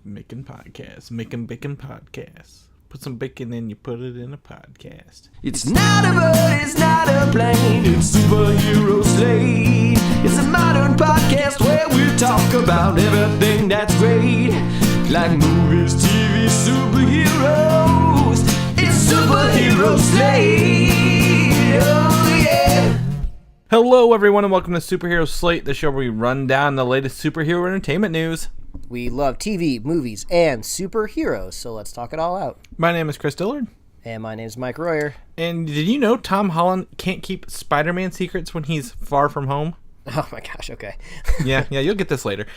Making podcasts, making bacon podcasts. Put some bacon in, you put it in a podcast. It's not a bird, it's not a plane, it's Superhero Slate. It's a modern podcast where we talk about everything that's great, like movies, TV, superheroes. It's Superhero Slate, oh yeah. Hello everyone and welcome to Superhero Slate, the show where we run down the latest superhero entertainment news. We love TV, movies, and superheroes, so let's talk it all out. My name is Chris Dillard. And my name is Mike Royer. And did you know Tom Holland can't keep Spider-Man secrets when he's far from home? Oh my gosh, okay. yeah, you'll get this later.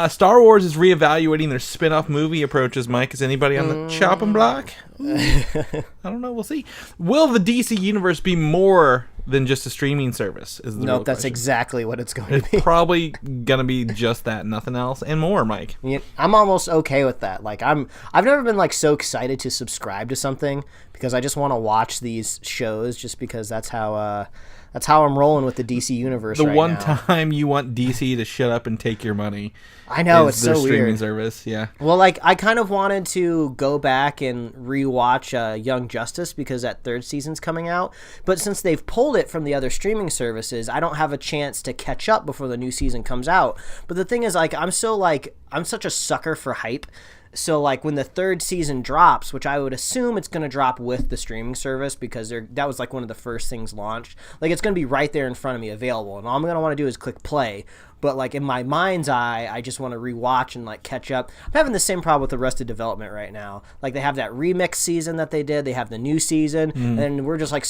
Star Wars is reevaluating their spin-off movie approaches, Mike. Is anybody on the chopping block? I don't know, we'll see. Will the DC universe be more than just a streaming service? Is the Nope, that's question. exactly what it's going to be. It's probably going to be just that, nothing else, and more, Mike. Yeah, I'm almost okay with that. Like I've never been like so excited to subscribe to something because I just want to watch these shows just because that's how I'm rolling with the DC universe right now. The one time you want DC to shut up and take your money. I know, is it's their so streaming weird. service, yeah. Well, like, I kind of wanted to go back and rewatch Young Justice because that third season's coming out. But since they've pulled it from the other streaming services, I don't have a chance to catch up before the new season comes out. But the thing is, like, I'm such a sucker for hype. So, like, when the third season drops, which I would assume it's going to drop with the streaming service because that was, like, one of the first things launched. Like, it's going to be right there in front of me available. And all I'm going to want to do is click play. But, like, in my mind's eye, I just want to rewatch and, like, catch up. I'm having the same problem with Arrested Development right now. Like, they have that remix season that they did. They have the new season. And we're just, like,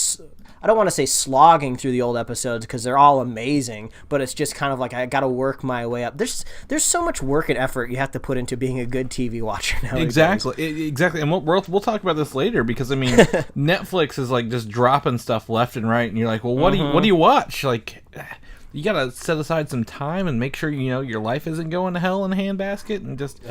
I don't want to say slogging through the old episodes because they're all amazing. But it's just kind of like I got to work my way up. There's so much work and effort you have to put into being a good TV watcher nowadays. Exactly. And we'll talk about this later because, I mean, Netflix is, like, just dropping stuff left and right. And you're like, well, what do you watch? Like, you got to set aside some time and make sure, your life isn't going to hell in a handbasket and just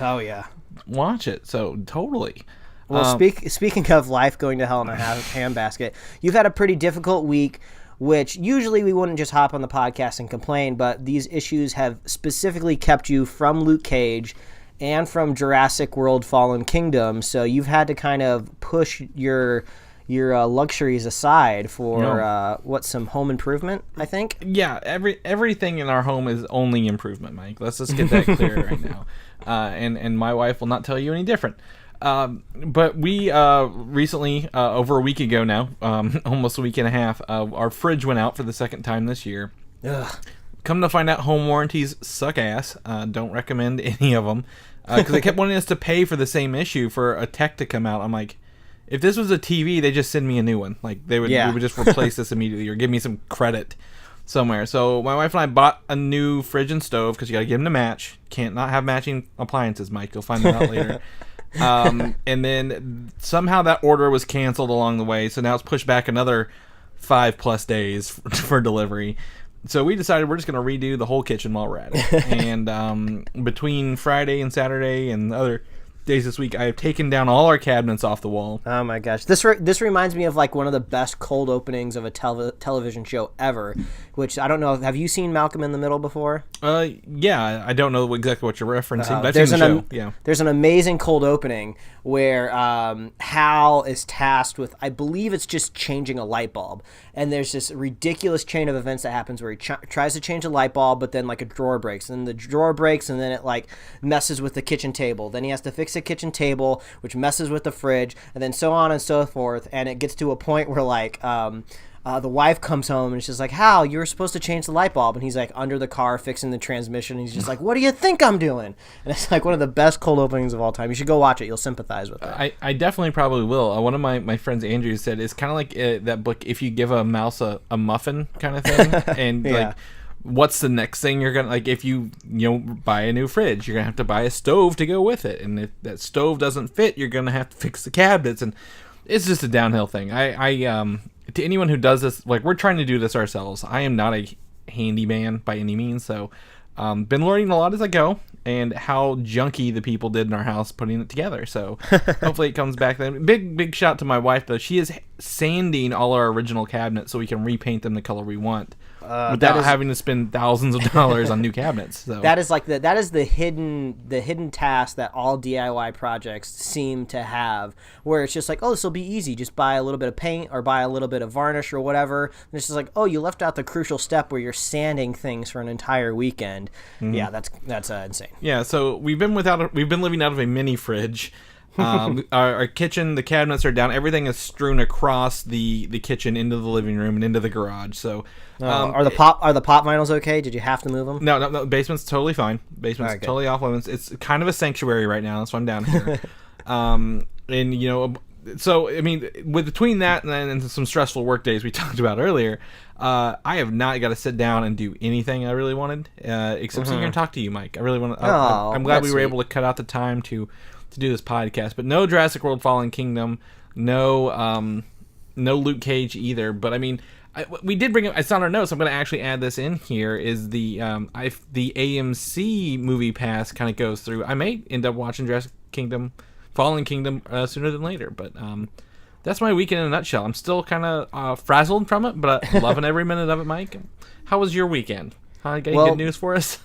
watch it. So, totally. Well, speaking of life going to hell in a handbasket, you've had a pretty difficult week, which usually we wouldn't just hop on the podcast and complain, but these issues have specifically kept you from Luke Cage and from Jurassic World Fallen Kingdom, so you've had to kind of push your luxuries aside for some home improvement, I think. Yeah, everything in our home is only improvement, Mike. Let's just get that clear right now. And my wife will not tell you any different. But we recently, over a week ago now, almost a week and a half, our fridge went out for the second time this year. Ugh. Come to find out, home warranties suck ass. Don't recommend any of them because they kept wanting us to pay for the same issue for a tech to come out. I'm like, if this was a TV, they just send me a new one. Like we would just replace this immediately or give me some credit somewhere. So my wife and I bought a new fridge and stove because you got to get them to match. Can't not have matching appliances, Mike. You'll find that out later. And then somehow that order was canceled along the way. So now it's pushed back another 5+ days for delivery. So we decided we're just going to redo the whole kitchen while we're at it. And between Friday and Saturday and other days this week, I have taken down all our cabinets off the wall. Oh my gosh, this reminds me of like one of the best cold openings of a television show ever, which I don't know. Have you seen Malcolm in the Middle before? Yeah, I don't know exactly what you're referencing. But I've seen the show. There's an amazing cold opening where Hal is tasked with, I believe it's just changing a light bulb, and there's this ridiculous chain of events that happens where he tries to change a light bulb, but then like a drawer breaks, and the drawer breaks, and then it like messes with the kitchen table. Then he has to fix the kitchen table, which messes with the fridge, and then so on and so forth. And it gets to a point where like the wife comes home and she's like, Hal, you were supposed to change the light bulb. And he's like under the car fixing the transmission. And he's just like, what do you think I'm doing? And it's like one of the best cold openings of all time. You should go watch it. You'll sympathize with it. I definitely probably will. One of my friends, Andrew, said it's kind of like that book, If You Give a Mouse a Muffin kind of thing. And like, what's the next thing you're going to, like, if you buy a new fridge, you're going to have to buy a stove to go with it. And if that stove doesn't fit, you're going to have to fix the cabinets. And it's just a downhill thing. To anyone who does this, like, we're trying to do this ourselves. I am not a handyman by any means, so been learning a lot as I go, and how junky the people did in our house putting it together. So hopefully it comes back then. Big shout to my wife though. She is sanding all our original cabinets so we can repaint them the color we want. without having to spend thousands of dollars on new cabinets. So that is the hidden task that all DIY projects seem to have, where it's just like, oh, this will be easy, just buy a little bit of paint or buy a little bit of varnish or whatever. And it's just like, oh, you left out the crucial step where you're sanding things for an entire weekend. Yeah, that's insane. Yeah, so we've been living out of a mini fridge. Our kitchen, the cabinets are down. Everything is strewn across the kitchen into the living room and into the garage. So, are the pop vinyls okay? Did you have to move them? No. Basement's totally fine. Basement's totally off limits. It's kind of a sanctuary right now. That's why I'm down here. And so I mean, between that and some stressful work days we talked about earlier, I have not got to sit down and do anything I really wanted, except sit here and talk to you, Mike. I really want to. I'm glad we were able to cut out the time to do this podcast, but no Jurassic World: Fallen Kingdom, no Luke Cage either. But I mean, we did bring up. It's on our notes. I'm going to actually add this in here. Is the AMC MoviePass kind of goes through. I may end up watching Jurassic Fallen Kingdom sooner than later, but that's my weekend in a nutshell. I'm still kind of frazzled from it, but loving every minute of it. Mike, how was your weekend? Got any good news for us?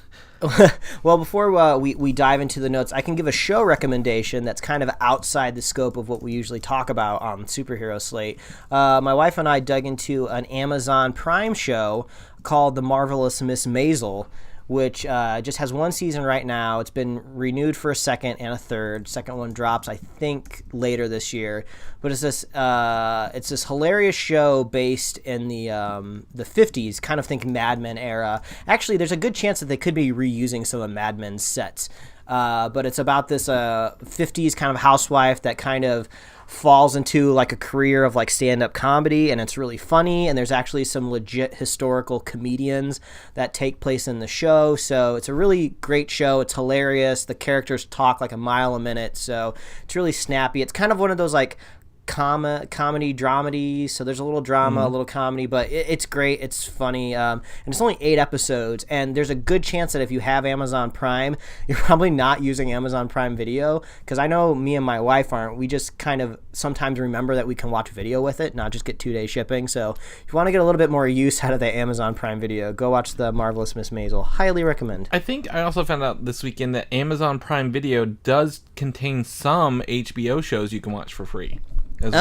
Well, before we dive into the notes, I can give a show recommendation that's kind of outside the scope of what we usually talk about on Superhero Slate. My wife and I dug into an Amazon Prime show called The Marvelous Miss Maisel, which just has one season right now. It's been renewed for a second and a third. Second one drops, I think, later this year. But it's this hilarious show based in the 50s, kind of think Mad Men era. Actually, there's a good chance that they could be reusing some of Mad Men's sets. But it's about this 50s kind of housewife that kind of falls into like a career of like stand-up comedy, and it's really funny, and there's actually some legit historical comedians that take place in the show. So it's a really great show. It's hilarious. The characters talk like a mile a minute, so it's really snappy. It's kind of one of those like comedy dramedy, so there's a little drama, a little comedy, but it's great. It's funny, and it's only 8 episodes, and there's a good chance that if you have Amazon Prime, you're probably not using Amazon Prime Video, because I know me and my wife aren't. We just kind of sometimes remember that we can watch video with it, not just get 2-day shipping. So if you want to get a little bit more use out of the Amazon Prime Video, go watch The Marvelous Miss Maisel. Highly recommend. I think I also found out this weekend that Amazon Prime Video does contain some HBO shows you can watch for free. Well.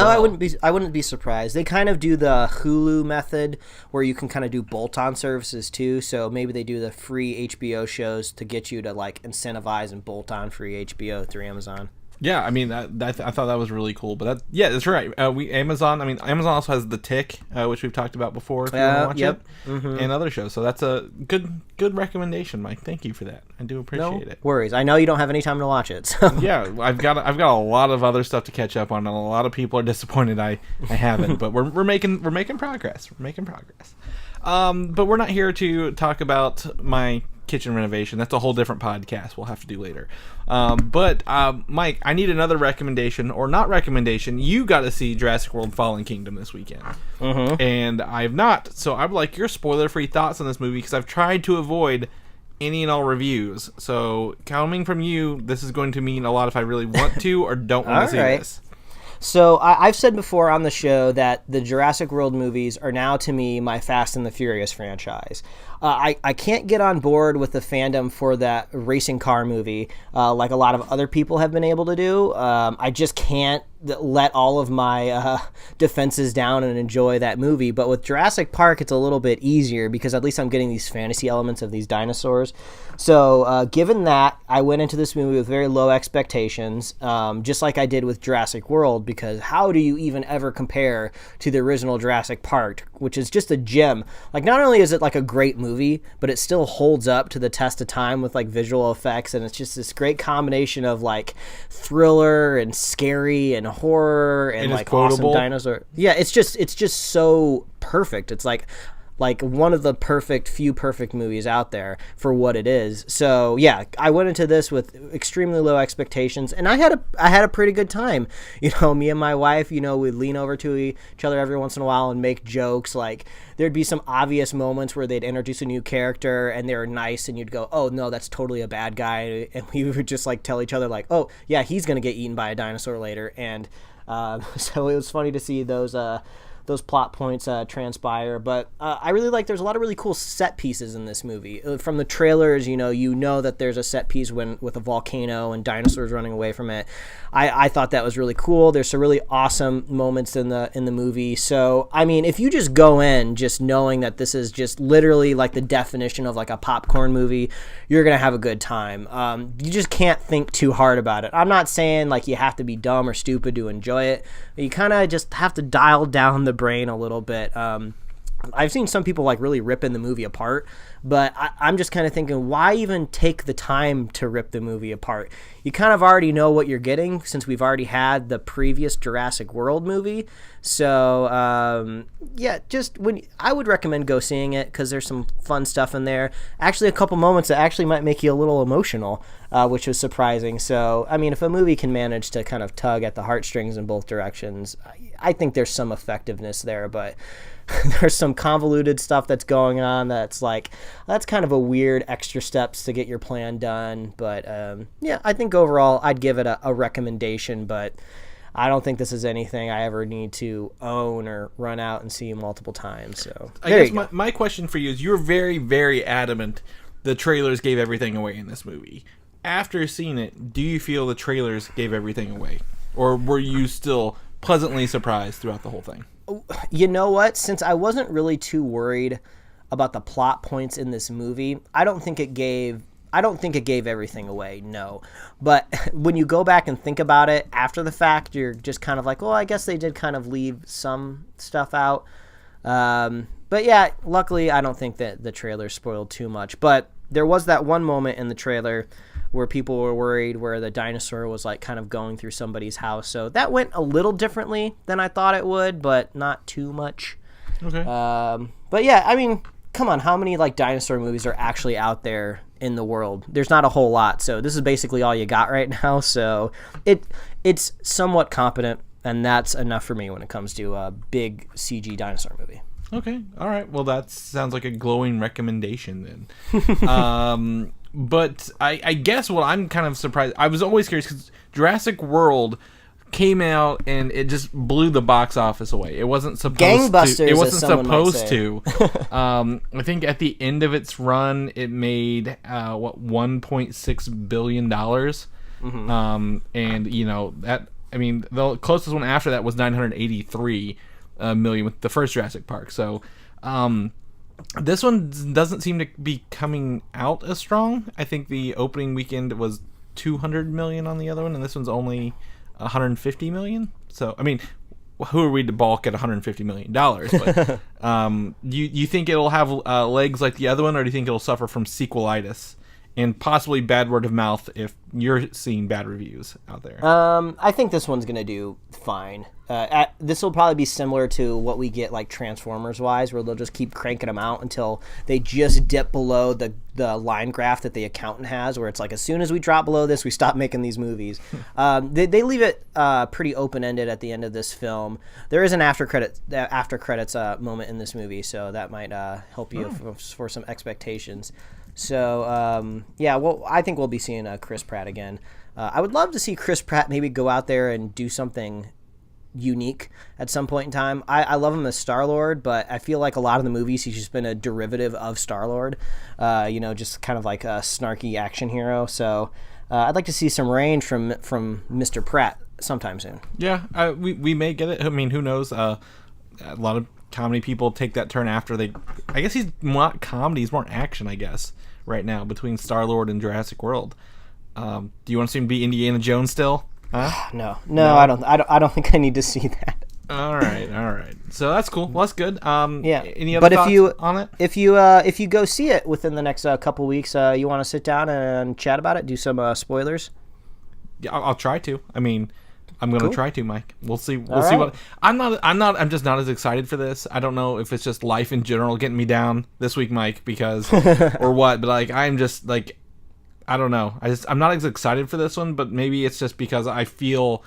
I wouldn't be surprised. They kind of do the Hulu method where you can kind of do bolt-on services too. So maybe they do the free HBO shows to get you to like incentivize and bolt on free HBO through Amazon. Yeah, I mean, I thought that was really cool. But that's right. Amazon also has The Tick, which we've talked about before. If you want to watch it, and other shows. So that's a good recommendation, Mike. Thank you for that. I do appreciate it. No worries. I know you don't have any time to watch it. So. Yeah, I've got a lot of other stuff to catch up on, and a lot of people are disappointed I haven't. But we're making progress. We're making progress. But we're not here to talk about my kitchen renovation. That's a whole different podcast we'll have to do later. But Mike, I need another recommendation, or not recommendation. You got to see Jurassic World: Fallen Kingdom this weekend, and I have not. So I would like your spoiler-free thoughts on this movie, because I've tried to avoid any and all reviews. So coming from you, this is going to mean a lot if I really want to or don't want to see this. So I've said before on the show that the Jurassic World movies are now, to me, my Fast and the Furious franchise. I can't get on board with the fandom for that racing car movie like a lot of other people have been able to do. I just can't let all of my defenses down and enjoy that movie. But with Jurassic Park, it's a little bit easier because at least I'm getting these fantasy elements of these dinosaurs. So given that, I went into this movie with very low expectations, just like I did with Jurassic World, because how do you even ever compare to the original Jurassic Park, which is just a gem. Like, not only is it like a great movie, but it still holds up to the test of time with like visual effects, and it's just this great combination of like thriller and scary and horror and like awesome dinosaur. Yeah, it's just so perfect. It's like one of the few perfect movies out there for what it is. So yeah, I went into this with extremely low expectations, and I had a pretty good time. You know, me and my wife, you know, we'd lean over to each other every once in a while and make jokes. Like, there'd be some obvious moments where they'd introduce a new character and they were nice, and you'd go, oh no, that's totally a bad guy, and we would just like tell each other like, oh yeah, he's gonna get eaten by a dinosaur later. And so it was funny to see those those plot points transpire. But I really like, there's a lot of really cool set pieces in this movie. From the trailers, you know that there's a set piece with a volcano and dinosaurs running away from it. I thought that was really cool. There's some really awesome moments in the movie. So, I mean, if you just go in just knowing that this is just literally like the definition of like a popcorn movie, you're going to have a good time. You just can't think too hard about it. I'm not saying like you have to be dumb or stupid to enjoy it. You kind of just have to dial down the brain a little bit. I've seen some people like really ripping the movie apart, but I'm just kind of thinking, why even take the time to rip the movie apart? You kind of already know what you're getting since we've already had the previous Jurassic World movie. So yeah, I would recommend go seeing it because there's some fun stuff in there. Actually, a couple moments that actually might make you a little emotional, which was surprising. So I mean, if a movie can manage to kind of tug at the heartstrings in both directions, I think there's some effectiveness there, but there's some convoluted stuff that's going on that's kind of a weird extra steps to get your plan done. But yeah, I think overall I'd give it a recommendation, but I don't think this is anything I ever need to own or run out and see multiple times. So I guess my question for you is, you're very, very adamant the trailers gave everything away in this movie. After seeing it, do you feel the trailers gave everything away? Or were you still pleasantly surprised throughout the whole thing? You know what? Since I wasn't really too worried about the plot points in this movie, I don't think it gave everything away, no. But when you go back and think about it after the fact, you're just kind of like, well, I guess they did kind of leave some stuff out. But yeah, luckily, I don't think that the trailer spoiled too much. But there was that one moment in the trailer where people were worried where the dinosaur was like kind of going through somebody's house. So that went a little differently than I thought it would, but not too much. Okay. But yeah, I mean, come on, how many like dinosaur movies are actually out there in the world? There's not a whole lot. So this is basically all you got right now. So it's somewhat competent, and that's enough for me when it comes to a big CG dinosaur movie. Okay. All right. Well, that sounds like a glowing recommendation then. But I guess what I'm kind of surprised, I was always curious because Jurassic World came out and it just blew the box office away. It wasn't supposed Gangbusters, to. It wasn't supposed to. I think at the end of its run, it made $1.6 billion. Mm-hmm. And you know that. I mean, the closest one after that was 983 million with the first Jurassic Park. So. This one doesn't seem to be coming out as strong. I think the opening weekend was 200 million on the other one, and this one's only 150 million. So, I mean, who are we to balk at 150 million dollars? But you think it'll have legs like the other one, or do you think it'll suffer from sequelitis and possibly bad word of mouth if you're seeing bad reviews out there? I think this one's gonna do fine. This will probably be similar to what we get like Transformers wise, where they'll just keep cranking them out until they just dip below the line graph that the accountant has, where it's like, as soon as we drop below this, we stop making these movies. They leave it pretty open ended at the end of this film. There is an after credits moment in this movie, so that might help you for some expectations. So yeah, well, I think we'll be seeing Chris Pratt again. I would love to see Chris Pratt maybe go out there and do something unique at some point in time. I love him as Star-Lord, but I feel like a lot of the movies he's just been a derivative of Star-Lord, just kind of like a snarky action hero. So I'd like to see some range from Mr. Pratt sometime soon. Yeah, we may get it. I mean, who knows? A lot of comedy people take that turn after they... I guess he's not comedy, he's more action, I guess, right now, between Star-Lord and Jurassic World. Do you want to see him be Indiana Jones still? Huh? No, I don't think I need to see that. All right. So that's cool. Well, that's good. Yeah. Any other thoughts on it? If you go see it within the next couple weeks, you want to sit down and chat about it, do some spoilers? Yeah, I'll try to. I mean, I'm going to try to, Mike. We'll see. We'll All see right. I'm just not as excited for this. I don't know if it's just life in general getting me down this week, Mike, because or what. But like, I'm just like, I don't know. I'm not as excited for this one, but maybe it's just because I feel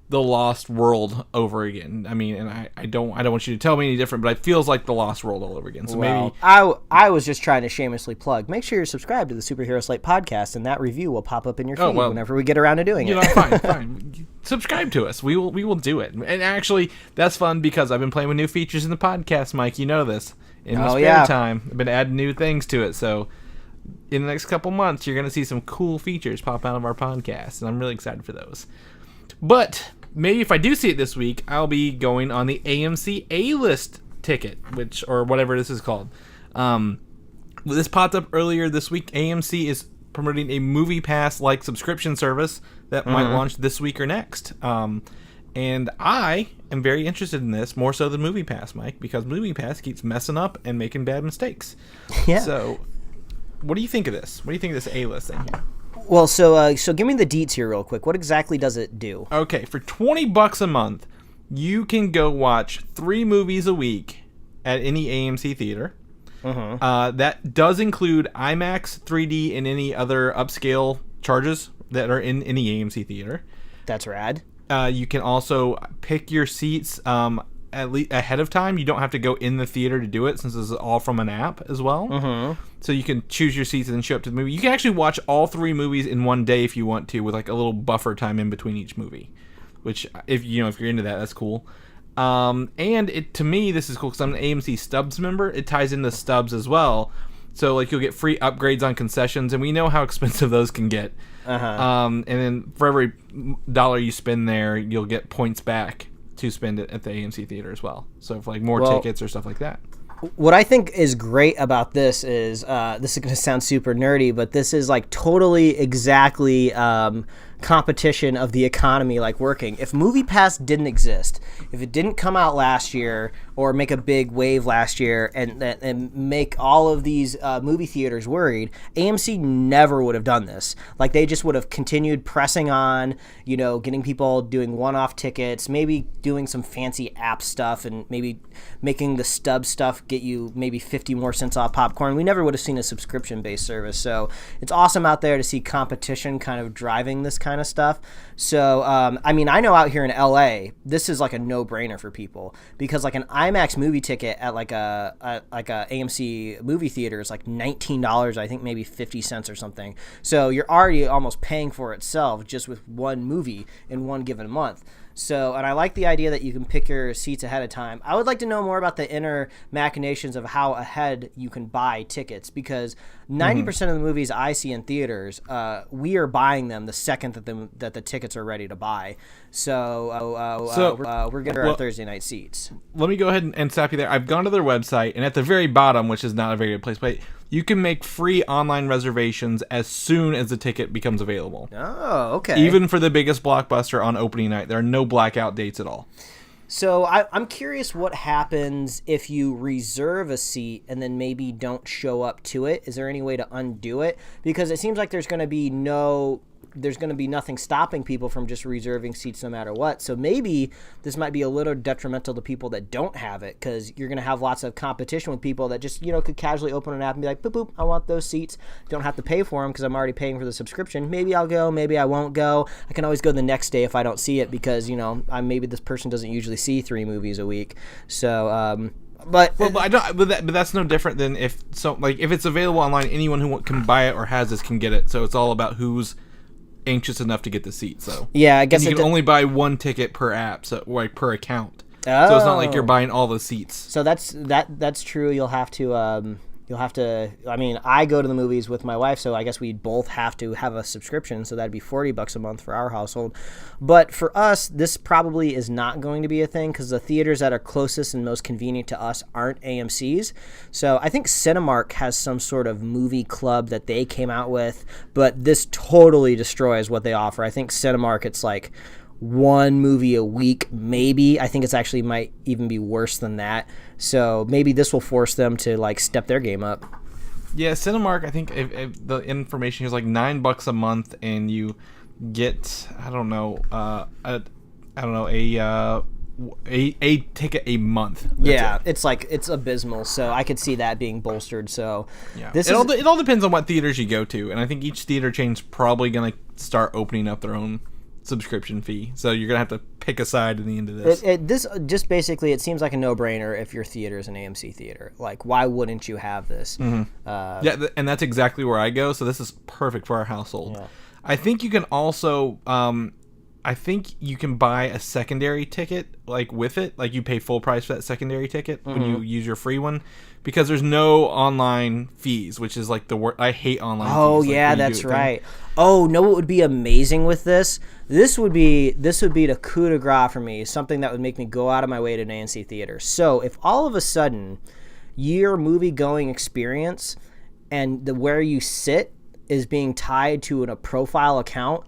the Lost World over again. I mean, and I don't want you to tell me any different, but it feels like the Lost World all over again. So maybe I was just trying to shamelessly plug. Make sure you're subscribed to the Superhero Slate podcast, and that review will pop up in your feed whenever we get around to doing it. Fine. subscribe to us. We will do it. And actually, that's fun because I've been playing with new features in the podcast, Mike. You know this. In my spare time, I've been adding new things to it. So in the next couple months, you're going to see some cool features pop out of our podcast, and I'm really excited for those. But maybe if I do see it this week, I'll be going on the AMC A-List ticket, or whatever this is called. This popped up earlier this week. AMC is promoting a MoviePass-like subscription service that might launch this week or next. And I am very interested in this, more so than MoviePass, Mike, because MoviePass keeps messing up and making bad mistakes. Yeah. So, what do you think of this? What do you think of this A-List thing? Well, so give me the deets here real quick. What exactly does it do? Okay, for $20 a month, you can go watch 3 movies a week at any AMC theater. That does include IMAX, 3D, and any other upscale charges that are in any AMC theater. That's rad. You can also pick your seats at least ahead of time. You don't have to go in the theater to do it, since this is all from an app as well. So you can choose your seats and then show up to the movie. You can actually watch all 3 movies in one day if you want to, with like a little buffer time in between each movie. Which, if you're into that, that's cool. And to me, this is cool because I'm an AMC Stubs member. It ties into Stubs as well. So like you'll get free upgrades on concessions, and we know how expensive those can get. And then for every $1 you spend there, you'll get points back to spend it at the AMC theater as well. So for like more tickets or stuff like that. What I think is great about this is, this is going to sound super nerdy, but this is like totally exactly competition of the economy like working. If MoviePass didn't exist, if it didn't come out last year or make a big wave last year and make all of these movie theaters worried, AMC never would have done this. Like they just would have continued pressing on, getting people doing one-off tickets, maybe doing some fancy app stuff, and maybe making the Stub stuff get you maybe 50 more cents off popcorn. We never would have seen a subscription-based service. So it's awesome out there to see competition kind of driving this kind of stuff. So, I know out here in LA, this is like a no-brainer for people, because like an IMAX movie ticket at like a AMC movie theater is like $19, I think maybe 50 cents or something. So you're already almost paying for itself just with one movie in one given month. So, and I like the idea that you can pick your seats ahead of time. I would like to know more about the inner machinations of how ahead you can buy tickets, because 90% of the movies I see in theaters, we are buying them the second that the tickets are ready to buy. So, we're getting our Thursday night seats. Let me go ahead and stop you there. I've gone to their website, and at the very bottom, which is not a very good place, but you can make free online reservations as soon as the ticket becomes available. Oh, okay. Even for the biggest blockbuster on opening night. There are no blackout dates at all. So I'm curious what happens if you reserve a seat and then maybe don't show up to it. Is there any way to undo it? Because it seems like there's going to be nothing stopping people from just reserving seats no matter what. So maybe this might be a little detrimental to people that don't have it, because you're going to have lots of competition with people that just, could casually open an app and be like, boop, boop, I want those seats. Don't have to pay for them because I'm already paying for the subscription. Maybe I'll go, maybe I won't go. I can always go the next day if I don't see it, because, maybe this person doesn't usually see 3 movies a week. So, but that's no different than if it's available online, anyone who can buy it or has this can get it. So it's all about who's anxious enough to get the seat. So yeah, I guess you can only buy one ticket per app, so like per account. Oh. So it's not like you're buying all the seats. So that's true. You'll have to. I go to the movies with my wife, so I guess we'd both have to have a subscription, so that'd be $40 a month for our household. But for us, this probably is not going to be a thing, because the theaters that are closest and most convenient to us aren't AMC's. So I think Cinemark has some sort of movie club that they came out with, but this totally destroys what they offer. I think Cinemark, it's like 1 movie a week, maybe. I think it's actually might even be worse than that. So maybe this will force them to like step their game up. Yeah, Cinemark, I think if the information is like $9 a month, and you get a ticket a month. That's it's abysmal. So I could see that being bolstered. So yeah, it all depends on what theaters you go to, and I think each theater chain's probably gonna start opening up their own subscription fee, so you're gonna have to pick a side in the end of this. This just basically, it seems like a no-brainer if your theater is an AMC theater. Like, why wouldn't you have this? And that's exactly where I go, so this is perfect for our household. I think you can also I think you can buy a secondary ticket like with it, like you pay full price for that secondary ticket when you use your free one, because there's no online fees, which is like the worst. I hate online fees. Oh like, yeah, that's right. Oh no, what would be amazing with this? This would be the coup de grace for me. Something that would make me go out of my way to an AMC theater. So if all of a sudden your movie going experience and the where you sit is being tied to a profile account,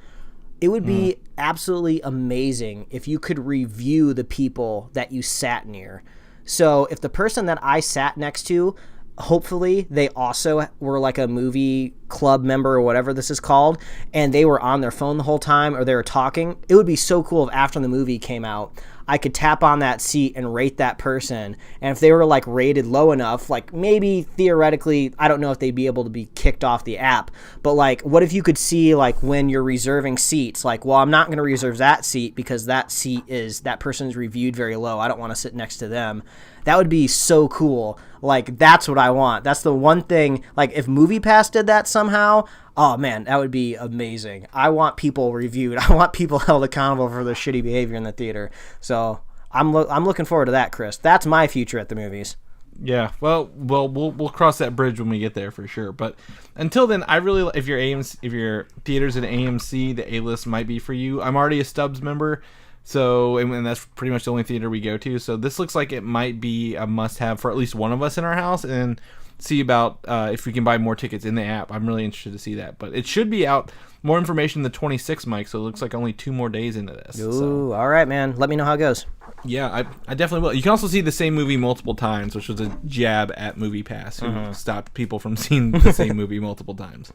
it would be absolutely amazing if you could review the people that you sat near. So if the person that I sat next to, hopefully they also were like a movie club member or whatever this is called, and they were on their phone the whole time or they were talking, it would be so cool if after the movie came out, I could tap on that seat and rate that person. And if they were like rated low enough, like maybe theoretically, I don't know if they'd be able to be kicked off the app, but like what if you could see like when you're reserving seats, like, well, I'm not going to reserve that seat because that person's reviewed very low. I don't want to sit next to them. That would be so cool. Like, that's what I want. That's the one thing, like, if MoviePass did that somehow, oh, man, that would be amazing. I want people reviewed. I want people held accountable for their shitty behavior in the theater. So I'm looking forward to that, Chris. That's my future at the movies. Yeah, well, we'll cross that bridge when we get there for sure. But until then, I really, if your theater's in AMC, the A-List might be for you. I'm already a Stubs member. So, and that's pretty much the only theater we go to. So this looks like it might be a must-have for at least one of us in our house, and see about if we can buy more tickets in the app. I'm really interested to see that. But it should be out, more information the 26th, Mike, so it looks like only 2 more days into this. Ooh, so. All right, man. Let me know how it goes. Yeah, I definitely will. You can also see the same movie multiple times, which was a jab at MoviePass, who stopped people from seeing the same movie multiple times.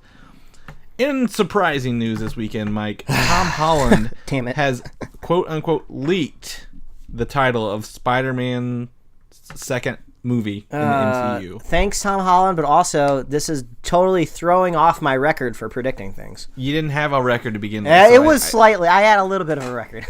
In surprising news this weekend, Mike, Tom Holland has quote-unquote leaked the title of Spider-Man's second movie in the MCU. Thanks, Tom Holland, but also this is totally throwing off my record for predicting things. You didn't have a record to begin with. So it was slightly. I had a little bit of a record.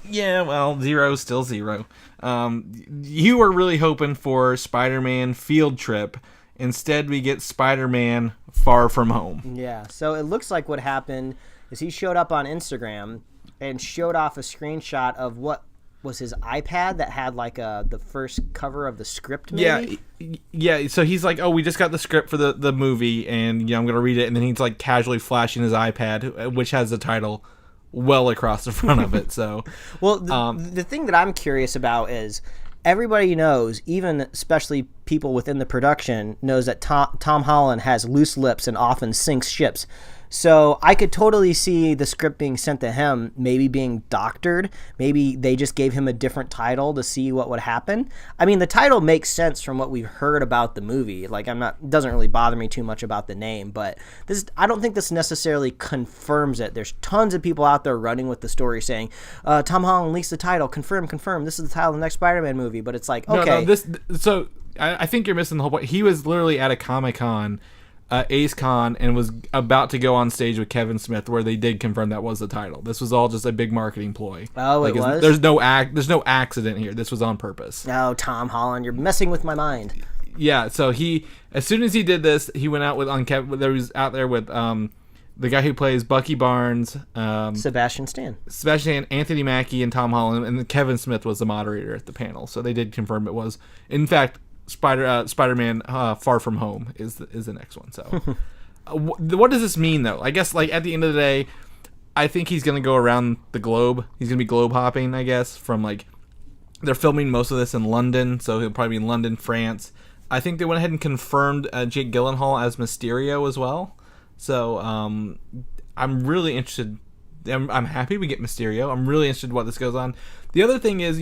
Yeah, well, 0 is still 0. You were really hoping for Spider-Man Field Trip. Instead, we get Spider-Man Far From Home. Yeah, so it looks like what happened is he showed up on Instagram and showed off a screenshot of what was his iPad that had like the first cover of the script, maybe? Yeah, so he's like, oh, we just got the script for the movie, and I'm going to read it, and then he's like casually flashing his iPad, which has the title well across the front of it. So, well, the thing that I'm curious about is everybody knows, even especially people within the production, knows that Tom Holland has loose lips and often sinks ships. So I could totally see the script being sent to him, maybe being doctored. Maybe they just gave him a different title to see what would happen. I mean, the title makes sense from what we've heard about the movie. Like, it doesn't really bother me too much about the name, but I don't think this necessarily confirms it. There's tons of people out there running with the story saying, Tom Holland leaks the title, confirm, this is the title of the next Spider-Man movie. But it's like, okay. So I think you're missing the whole point. He was literally at a Comic-Con, Ace Con, and was about to go on stage with Kevin Smith, where they did confirm that was the title. This was all just a big marketing ploy. Oh, like, it was? There's no accident here. This was on purpose. No, Tom Holland, you're messing with my mind. Yeah, so as soon as he did this, he went out with there was out there with the guy who plays Bucky Barnes, Sebastian Stan, Anthony Mackie, and Tom Holland, and then Kevin Smith was the moderator at the panel. So they did confirm it was, in fact, Spider-Man Far From Home is the next one. So what does this mean, though? I guess, like, at the end of the day, I think he's going to go around the globe. He's going to be globe hopping, I guess, from, like, they're filming most of this in London, so he'll probably be in London, France. I think they went ahead and confirmed Jake Gyllenhaal as Mysterio as well. So I'm really interested. I'm happy we get Mysterio. I'm really interested in what this goes on. The other thing is,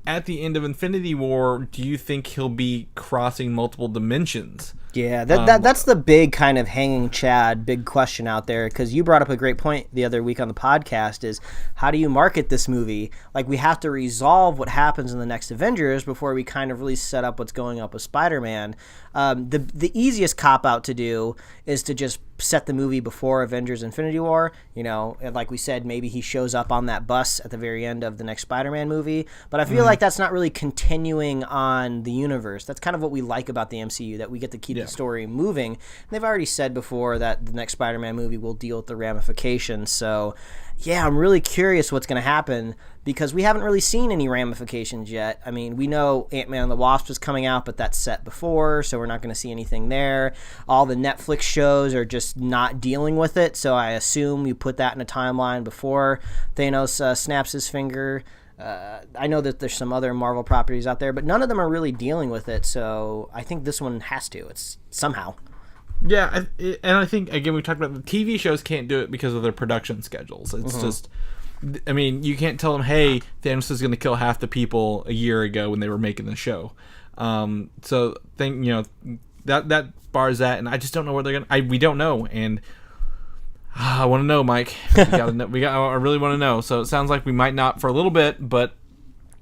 at the end of Infinity War, do you think he'll be crossing multiple dimensions? Yeah, that's the big kind of hanging chad, big question out there, because you brought up a great point the other week on the podcast is, how do you market this movie? Like, we have to resolve what happens in the next Avengers before we kind of really set up what's going up with Spider-Man. The easiest cop-out to do is to just set the movie before Avengers Infinity War. And like we said, maybe he shows up on that bus at the very end of the next Spider-Man movie. But I feel like that's not really continuing on the universe. That's kind of what we like about the MCU, that we get to keep the story moving. And they've already said before that the next Spider-Man movie will deal with the ramifications. So Yeah, I'm really curious what's going to happen because we haven't really seen any ramifications yet. I mean, we know Ant-Man and the Wasp is coming out, but that's set before, so we're not going to see anything there. All the Netflix shows are just not dealing with it, so I assume you put that in a timeline before Thanos snaps his finger. I know that there's some other Marvel properties out there, but none of them are really dealing with it, so I think this one has to. It's somehow. Yeah, and I think, again, we talked about the TV shows can't do it because of their production schedules. It's just, I mean, you can't tell them, hey, Thanos is going to kill half the people a year ago when they were making the show. So, that bars that, and I just don't know where they're going to, we don't know, and I want to know, Mike. I really want to know. So it sounds like we might not for a little bit, but,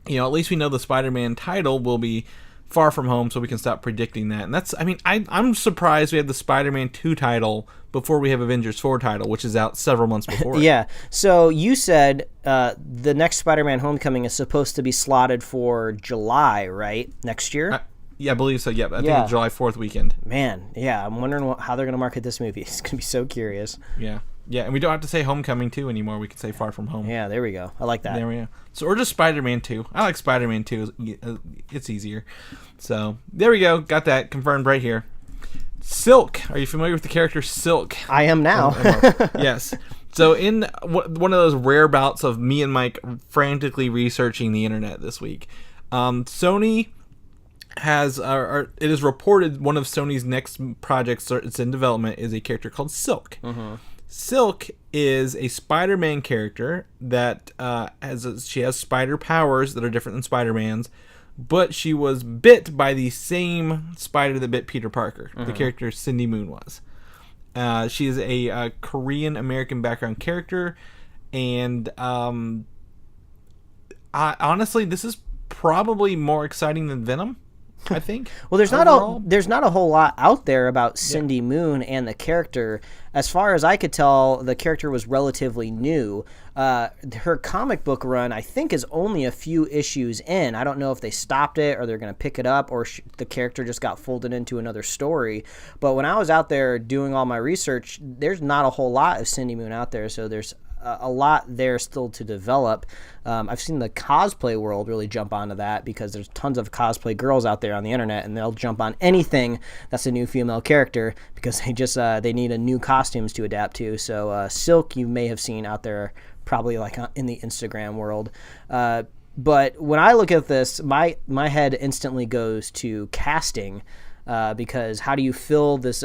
at least we know the Spider-Man title will be Far From Home, so we can stop predicting that. And that's, I mean, I'm surprised we have the Spider-Man 2 title before we have Avengers 4 title, which is out several months before. Yeah. So you said the next Spider-Man Homecoming is supposed to be slotted for July, right? Next year? Yeah, I believe so. Yeah, I think it's July 4th weekend. Man, yeah. I'm wondering how they're going to market this movie. It's going to be so curious. Yeah. Yeah, and we don't have to say Homecoming 2 anymore. We can say Far From Home. Yeah, there we go. I like that. There we go. So, or just Spider-Man 2. I like Spider-Man 2. It's easier. So, there we go. Got that confirmed right here. Silk. Are you familiar with the character Silk? I am now. Yes. So, in one of those rare bouts of me and Mike frantically researching the internet this week, Sony has, it is reported one of Sony's next projects it's in development is a character called Silk. Mm-hmm. Silk is a Spider-Man character that she has spider powers that are different than Spider-Man's, but she was bit by the same spider that bit Peter Parker. Mm-hmm. The character Cindy Moon was. She is a Korean-American background character, and honestly, this is probably more exciting than Venom, I think. Well, there's not a whole lot out there about Cindy Moon and the character. As far as I could tell, the character was relatively new. Her comic book run, I think, is only a few issues in. I don't know if they stopped it or they're going to pick it up or the character just got folded into another story. But when I was out there doing all my research, there's not a whole lot of Cindy Moon out there, so there's a lot there still to develop. I've seen the cosplay world really jump onto that because there's tons of cosplay girls out there on the internet, and they'll jump on anything that's a new female character because they need a new costumes to adapt to. So Silk you may have seen out there probably like in the Instagram world. But when I look at this, my head instantly goes to casting because how do you fill this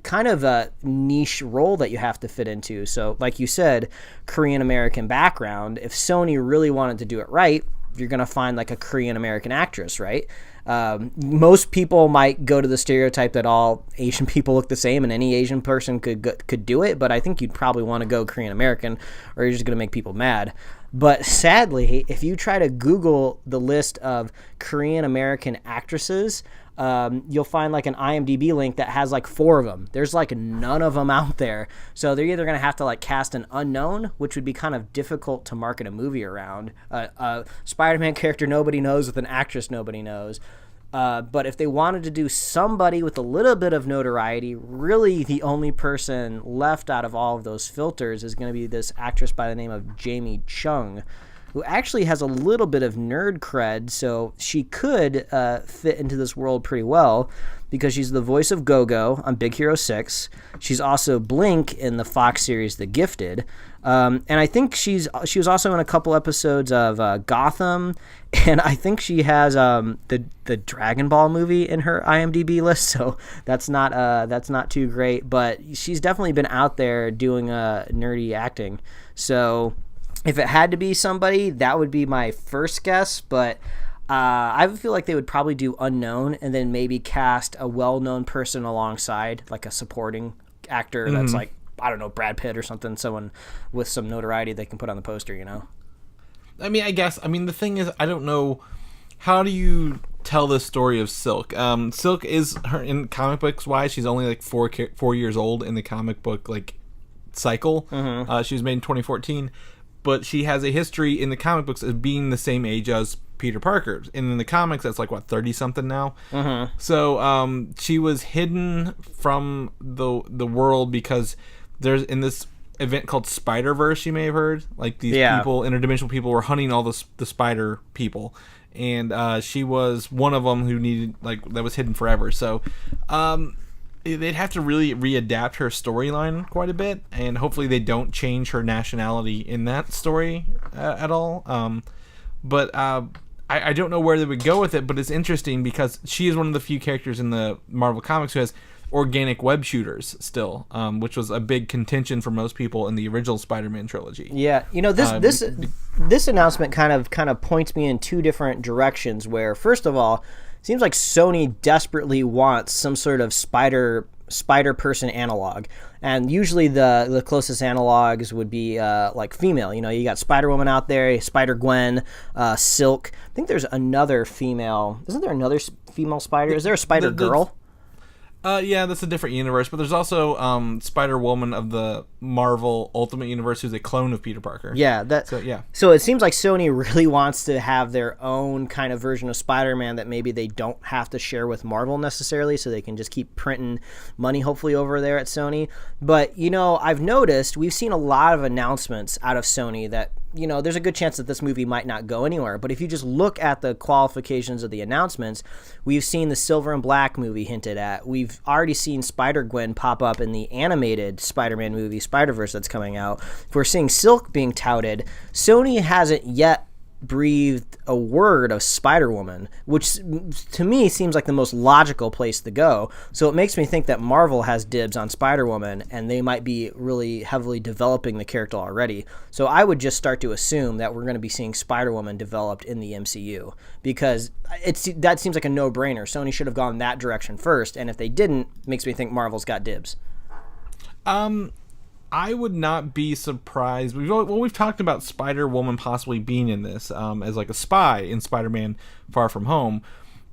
kind of a niche role that you have to fit into? So like you said, Korean American background. If Sony really wanted to do it right, you're going to find like a Korean American actress, right? Most people might go to the stereotype that all Asian people look the same and any Asian person could do it, but I think you'd probably want to go Korean American or you're just going to make people mad. But sadly, if you try to Google the list of Korean American actresses, you'll find like an IMDb link that has like 4 of them. There's like none of them out there. So they're either going to have to like cast an unknown, which would be kind of difficult to market a movie around. A Spider-Man character nobody knows with an actress nobody knows. But if they wanted to do somebody with a little bit of notoriety, really the only person left out of all of those filters is going to be this actress by the name of Jamie Chung, who actually has a little bit of nerd cred, so she could fit into this world pretty well because she's the voice of Go-Go on Big Hero 6. She's also Blink in the Fox series The Gifted. And I think she was also in a couple episodes of Gotham, and I think she has the Dragon Ball movie in her IMDb list, so that's not too great, but she's definitely been out there doing nerdy acting. So if it had to be somebody, that would be my first guess, but I feel like they would probably do unknown and then maybe cast a well-known person alongside, like a supporting actor that's like, I don't know, Brad Pitt or something, someone with some notoriety they can put on the poster, you know? I mean, the thing is, I don't know, how do you tell the story of Silk? Silk is, her in comic books wise, she's only like 4 years old in the comic book like cycle. Mm-hmm. She was made in 2014. But she has a history in the comic books as being the same age as Peter Parker. And in the comics, that's like, 30-something now? Mm-hmm. So she was hidden from the world because there's, in this event called Spider-Verse. You may have heard, like these people, interdimensional people, were hunting all the spider people, and she was one of them who needed that was hidden forever. So they'd have to really readapt her storyline quite a bit, and hopefully they don't change her nationality in that story at all. But I don't know where they would go with it, but it's interesting because she is one of the few characters in the Marvel Comics who has organic web shooters still, which was a big contention for most people in the original Spider-Man trilogy. Yeah, this announcement kind of points me in two different directions. Where first of all, it seems like Sony desperately wants some sort of spider person analog, and usually the closest analogs would be female. You got Spider-Woman out there, Spider-Gwen, Silk. I think there's another female. Isn't there another female spider? Is there a Spider-Girl? Yeah, that's a different universe, but there's also Spider-Woman of the Marvel Ultimate Universe, who's a clone of Peter Parker. Yeah, So it seems like Sony really wants to have their own kind of version of Spider-Man that maybe they don't have to share with Marvel necessarily, so they can just keep printing money hopefully over there at Sony. But, I've noticed we've seen a lot of announcements out of Sony that there's a good chance that this movie might not go anywhere. But if you just look at the qualifications of the announcements, we've seen the Silver and Black movie hinted at. We've already seen Spider-Gwen pop up in the animated Spider-Man movie, Spider-Verse, that's coming out. If we're seeing Silk being touted, Sony hasn't yet breathed a word of Spider-Woman, which to me seems like the most logical place to go. So it makes me think that Marvel has dibs on Spider-Woman, and they might be really heavily developing the character already. So I would just start to assume that we're going to be seeing Spider-Woman developed in the MCU, because that seems like a no-brainer. Sony should have gone that direction first, and if they didn't, it makes me think Marvel's got dibs. I would not be surprised. We've talked about Spider-Woman possibly being in this as like a spy in Spider-Man Far From Home.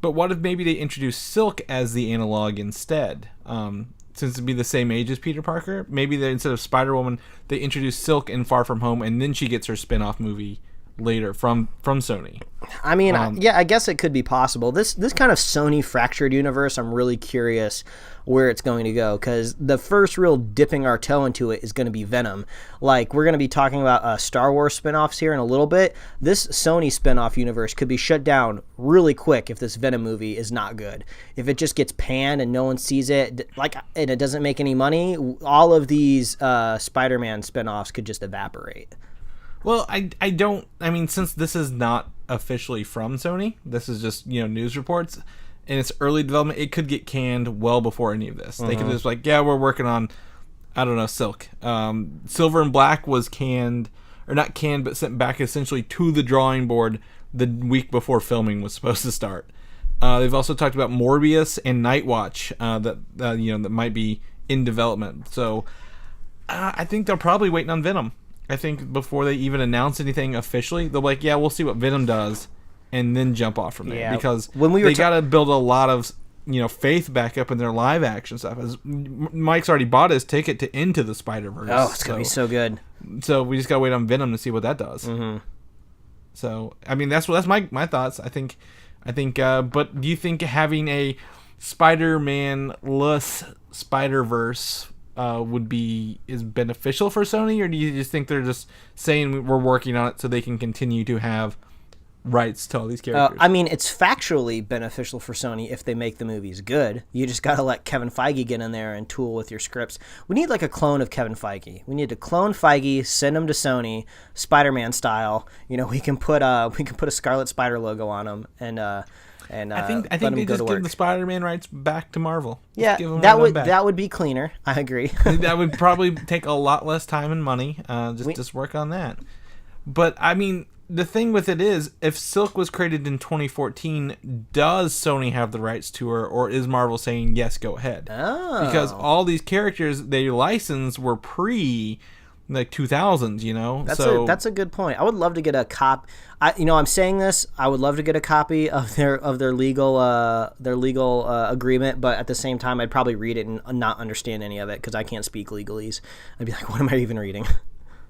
But what if maybe they introduce Silk as the analog instead? Since it'd be the same age as Peter Parker, maybe they, instead of Spider-Woman, they introduce Silk in Far From Home, and then she gets her spin-off movie later from Sony. I mean, I guess it could be possible. This kind of Sony fractured universe, I'm really curious where it's going to go, because the first real dipping our toe into it is going to be Venom. Like, we're going to be talking about Star Wars spinoffs here in a little bit. This Sony spinoff universe could be shut down really quick if this Venom movie is not good. If it just gets panned and no one sees it, and it doesn't make any money, all of these Spider-Man spinoffs could just evaporate. Well, I mean, since this is not officially from Sony, this is just, news reports, and it's early development, it could get canned well before any of this. They could just we're working on, I don't know, Silk. Silver and Black was canned, or not canned, but sent back essentially to the drawing board the week before filming was supposed to start. They've also talked about Morbius and Night Watch that might be in development. So I think they're probably waiting on Venom. I think before they even announce anything officially, they'll be like, we'll see what Venom does, and then jump off from there. Yeah. Because they got to build a lot of faith back up in their live action stuff. As Mike's already bought his ticket to Into the Spider-Verse. Oh, it's going to be so good. So we just got to wait on Venom to see what that does. Mm-hmm. So, I mean, that's my thoughts. I think, but do you think having a Spider-Man-less Spider-Verse is beneficial for Sony, or do you just think they're just saying we're working on it so they can continue to have rights to all these characters? I mean, it's factually beneficial for Sony if they make the movies good. You just got to let Kevin Feige get in there and tool with your scripts. We need like a clone of Kevin Feige. We need to clone Feige, send him to Sony, Spider-Man style. We can put a Scarlet Spider logo on him, and I think they just give the Spider-Man rights back to Marvel. Yeah, that would be cleaner. I agree. That would probably take a lot less time and money. Just work on that. But I mean, the thing with it is, if Silk was created in 2014, does Sony have the rights to her, or is Marvel saying yes, go ahead? Oh, because all these characters they licensed were pre 2000s, That's a good point. I would love to get a cop. I'm saying this. I would love to get a copy of their legal agreement, but at the same time, I'd probably read it and not understand any of it because I can't speak legalese. I'd be like, what am I even reading?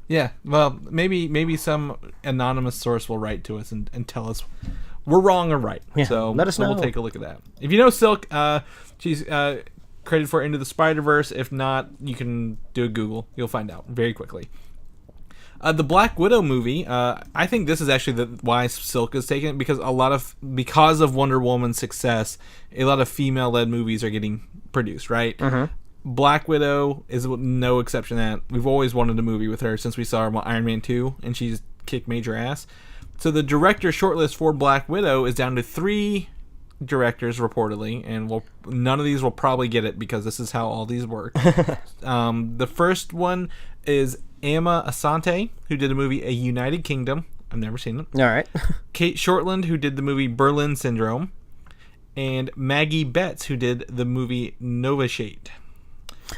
Yeah, well, maybe some anonymous source will write to us and tell us we're wrong or right. Yeah, so let us know. We'll take a look at that. If you know Silk, she's credited for Into the Spider-Verse. If not, you can do a Google. You'll find out very quickly. The Black Widow movie, I think this is actually why Silk is taking it, because because of Wonder Woman's success, a lot of female-led movies are getting produced, right? Mm-hmm. Black Widow is no exception to that. We've always wanted a movie with her since we saw her on Iron Man 2, and she's kicked major ass. So the director shortlist for Black Widow is down to 3 directors, reportedly, and none of these will probably get it because this is how all these work. The first one is Amma Asante, who did the movie A United Kingdom. I've never seen it. All right. Cate Shortland, who did the movie Berlin Syndrome. And Maggie Betts, who did the movie Novashate.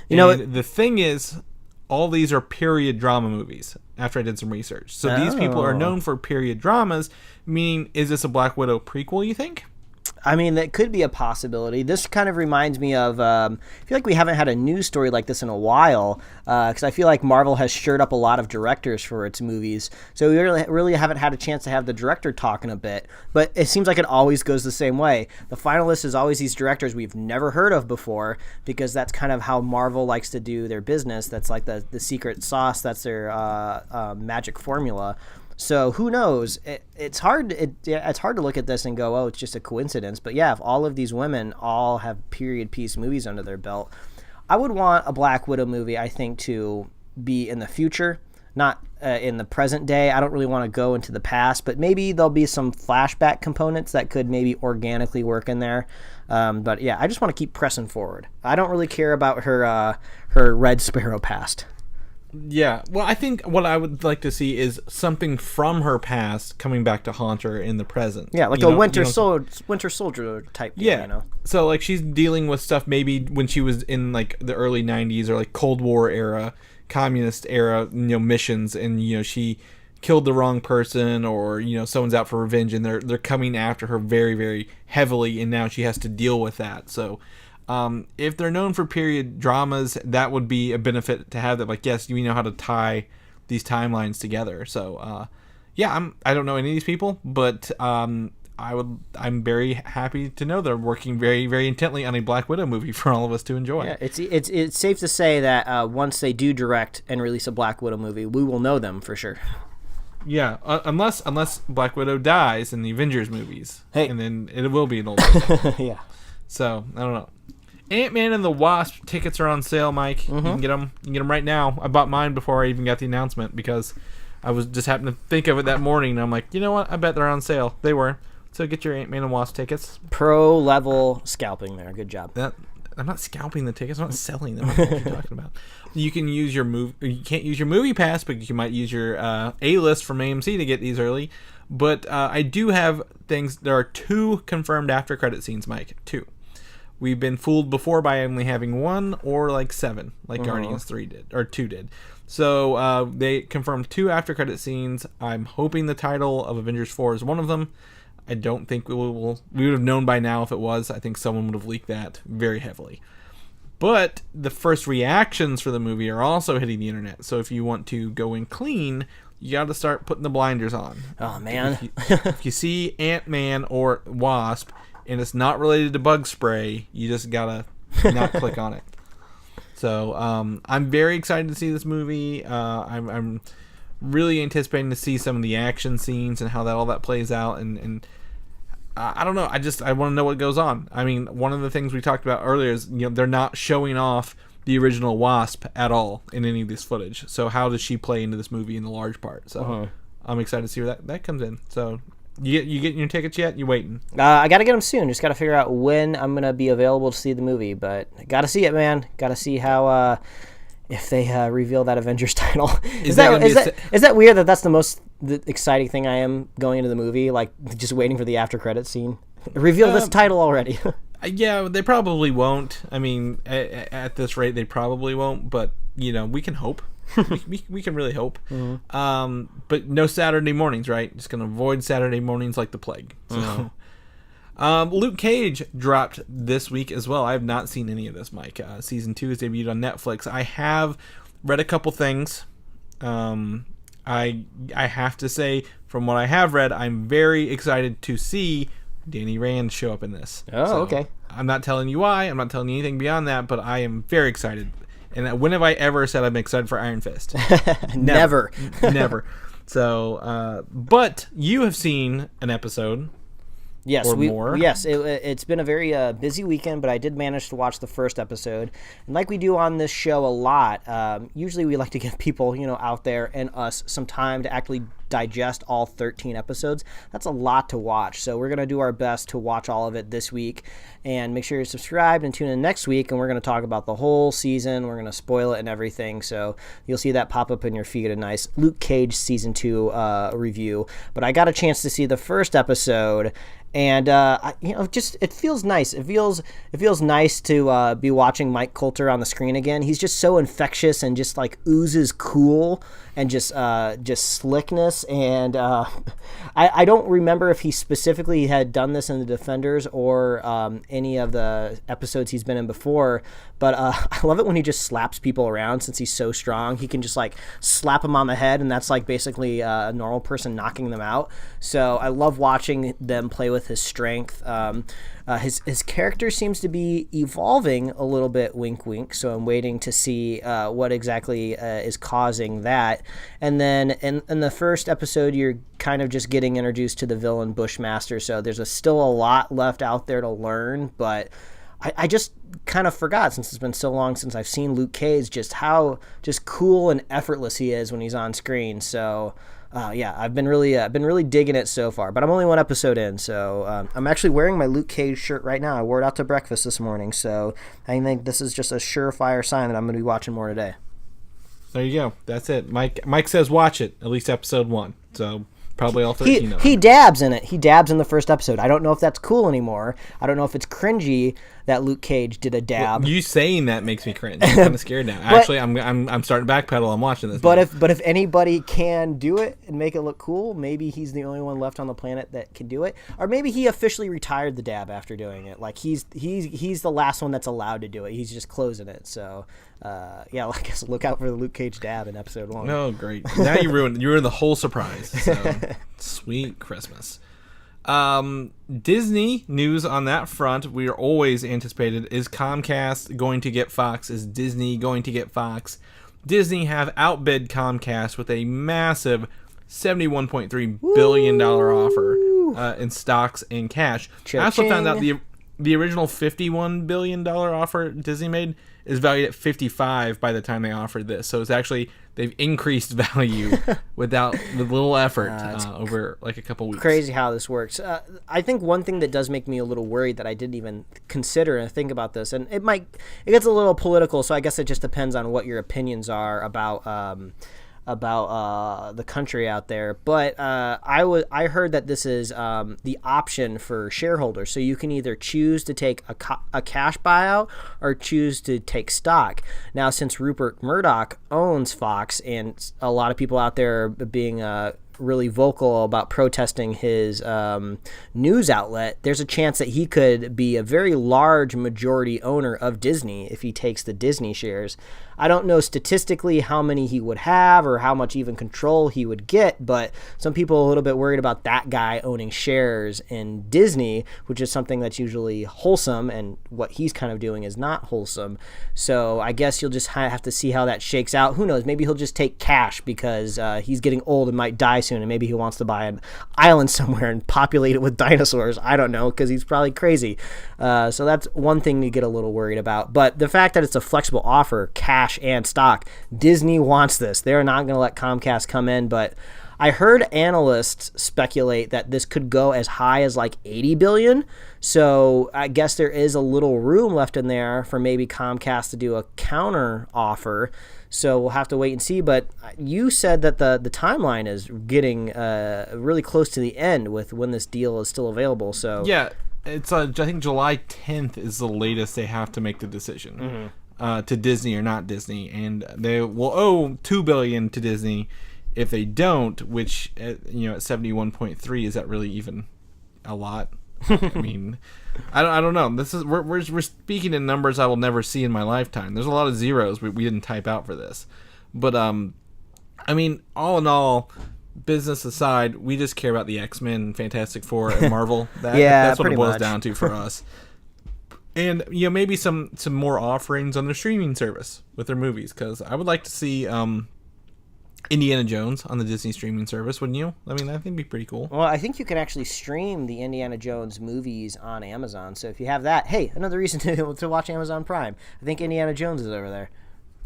The thing is, all these are period drama movies, after I did some research. So these people are known for period dramas, meaning, is this a Black Widow prequel, you think? I mean, that could be a possibility. This kind of reminds me of, I feel like we haven't had a news story like this in a while, because I feel like Marvel has stirred up a lot of directors for its movies. So we really haven't had a chance to have the director talk in a bit. But it seems like it always goes the same way. The finalist is always these directors we've never heard of before, because that's kind of how Marvel likes to do their business. That's like the secret sauce. That's their magic formula. So who knows? It's hard to look at this and go, oh, it's just a coincidence. But yeah, if all of these women all have period piece movies under their belt, I would want a Black Widow movie, I think, to be in the future, not in the present day. I don't really want to go into the past, but maybe there'll be some flashback components that could maybe organically work in there. But yeah, I just want to keep pressing forward. I don't really care about her Red Sparrow past. Yeah, well, I think what I would like to see is something from her past coming back to haunt her in the present. Yeah, like Winter Soldier type thing, yeah. So, like, she's dealing with stuff maybe when she was in, like, the early 90s or, like, Cold War era, communist era, missions, and, she killed the wrong person, or, someone's out for revenge, and they're coming after her very, very heavily, and now she has to deal with that. So if they're known for period dramas, that would be a benefit to have that. Like, yes, we know how to tie these timelines together. So, I don't know any of these people, but I'm very happy to know they're working very, very intently on a Black Widow movie for all of us to enjoy. Yeah, it's safe to say that once they do direct and release a Black Widow movie, we will know them for sure. Yeah, unless Black Widow dies in the Avengers movies, and then it will be an old yeah. So I don't know. Ant-Man and the Wasp tickets are on sale, Mike. Mm-hmm. You can get them. You can get them right now. I bought mine before I even got the announcement because I was just happened to think of it that morning. And I'm like, you know what? I bet they're on sale. They were. So get your Ant-Man and Wasp tickets. Pro level scalping there. Good job. I'm not scalping the tickets. I'm not selling them. What are you talking about? You can use your You can't use your MoviePass, but you might use your A-List from AMC to get these early. But I do have things. There are 2 confirmed after credit scenes, Mike. 2. We've been fooled before by only having 1 or like 7, like Guardians 3 did, or 2 did. So they confirmed 2 after credit scenes. I'm hoping the title of Avengers 4 is one of them. I don't think we would have known by now if it was. I think someone would have leaked that very heavily. But the first reactions for the movie are also hitting the internet. So if you want to go in clean, you got to start putting the blinders on. Oh, man. If you see Ant-Man or Wasp and it's not related to bug spray, you just got to not click on it. So I'm very excited to see this movie. I'm really anticipating to see some of the action scenes and how all that plays out. And I don't know. I want to know what goes on. I mean, one of the things we talked about earlier is, they're not showing off the original Wasp at all in any of this footage. So how does she play into this movie in the large part? So I'm excited to see where that comes in. So you getting your tickets yet? You waiting? I got to get them soon. Just got to figure out when I'm going to be available to see the movie. But got to see it, man. Got to see how if they reveal that Avengers title. Is that weird that that's the exciting thing I am going into the movie? Like, just waiting for the after credit scene. Reveal this title already. Yeah, they probably won't. I mean, at this rate, they probably won't. But we can hope. we can really hope. Mm-hmm. But no Saturday mornings, right? Just gonna avoid Saturday mornings like the plague. So. Luke Cage dropped this week as well. I have not seen any of this, Mike. Season 2 is debuted on Netflix. I have read a couple things. I have to say, from what I have read, I'm very excited to see Danny Rand show up in this. Oh, okay. I'm not telling you why. I'm not telling you anything beyond that, but I am very excited. And when have I ever said I'm excited for Iron Fist? Never. Never. So, but you have seen an episode. Yes, or more. Yes, it's been a very busy weekend, but I did manage to watch the first episode. And like we do on this show a lot, usually we like to give people, out there and us some time to actually digest all 13 episodes. That's a lot to watch, so we're going to do our best to watch all of it this week. And make sure you're subscribed and tune in next week, and we're going to talk about the whole season. We're going to spoil it and everything, so you'll see that pop up in your feed, a nice Luke Cage Season 2 review. But I got a chance to see the first episode, and it feels nice. It feels nice to be watching Mike Coulter on the screen again. He's just so infectious and just like oozes cool and just slickness. And I don't remember if he specifically had done this in The Defenders or any of the episodes he's been in before. But I love it when he just slaps people around. Since he's so strong, he can just like slap them on the head, and that's like basically a normal person knocking them out. So I love watching them play with his strength. His character seems to be evolving a little bit, wink wink, so I'm waiting to see what exactly is causing that. And then in the first episode, you're kind of just getting introduced to the villain Bushmaster, so there's still a lot left out there to learn, but I just kind of forgot, since it's been so long since I've seen Luke Cage, just how just cool and effortless he is when he's on screen. So I've been really digging it so far, but I'm only one episode in, so I'm actually wearing my Luke Cage shirt right now. I wore it out to breakfast this morning, so I think this is just a surefire sign that I'm going to be watching more today. There you go. That's it. Mike says watch it, at least episode 1. So probably all 13 of them. He dabs in it. He dabs in the first episode. I don't know if that's cool anymore. I don't know if it's cringy that Luke Cage did a dab. Well, you saying that makes me cringe. I'm kind of scared now. Actually, I'm starting to backpedal. I'm watching this. But if anybody can do it and make it look cool, maybe he's the only one left on the planet that can do it. Or maybe he officially retired the dab after doing it. Like he's the last one that's allowed to do it. He's just closing it. So I guess look out for the Luke Cage dab in episode 1. Oh, great! Now you ruined the whole surprise. So sweet Christmas. Disney news on that front, we are always anticipated. Is Comcast going to get Fox? Is Disney going to get Fox? Disney have outbid Comcast with a massive $71.3 billion offer in stocks and cash. Cha-ching. I also found out the original $51 billion offer Disney made is valued at 55 by the time they offered this. So it's actually, they've increased value with little effort over like a couple weeks. Crazy how this works. I think one thing that does make me a little worried that I didn't even consider and think about this, and it gets a little political, so I guess it just depends on what your opinions are about the country out there, but I heard that this is the option for shareholders, so you can either choose to take a cash buyout or choose to take stock. Now, since Rupert Murdoch owns Fox, and a lot of people out there are being really vocal about protesting his news outlet, there's a chance that he could be a very large majority owner of Disney if he takes the Disney shares. I don't know statistically how many he would have or how much even control he would get, but some people are a little bit worried about that guy owning shares in Disney, which is something that's usually wholesome, and what he's kind of doing is not wholesome. So I guess you'll just have to see how that shakes out. Who knows? Maybe he'll just take cash because he's getting old and might die soon, and maybe he wants to buy an island somewhere and populate it with dinosaurs. I don't know, because he's probably crazy. So that's one thing to get a little worried about. But the fact that it's a flexible offer, cash and stock, Disney wants this. They're not going to let Comcast come in, but I heard analysts speculate that this could go as high as like $80 billion. So I guess there is a little room left in there for maybe Comcast to do a counter offer. So we'll have to wait and see. But you said that the timeline is getting really close to the end with when this deal is still available. So yeah, it's I think July 10th is the latest they have to make the decision. Mm-hmm. To Disney or not Disney, and they will owe $2 billion to Disney if they don't. Which at 71.3, is that really even a lot? I mean, I don't know. This is we're speaking in numbers I will never see in my lifetime. There's a lot of zeros we didn't type out for this, but I mean, all in all, business aside, we just care about the X-Men, Fantastic Four, and Marvel. That's what it pretty boils much. down to for us. And maybe some more offerings on their streaming service with their movies, because I would like to see Indiana Jones on the Disney streaming service, wouldn't you? I mean, I think it'd be pretty cool. Well, I think you can actually stream the Indiana Jones movies on Amazon. So if you have that, hey, another reason to watch Amazon Prime. I think Indiana Jones is over there.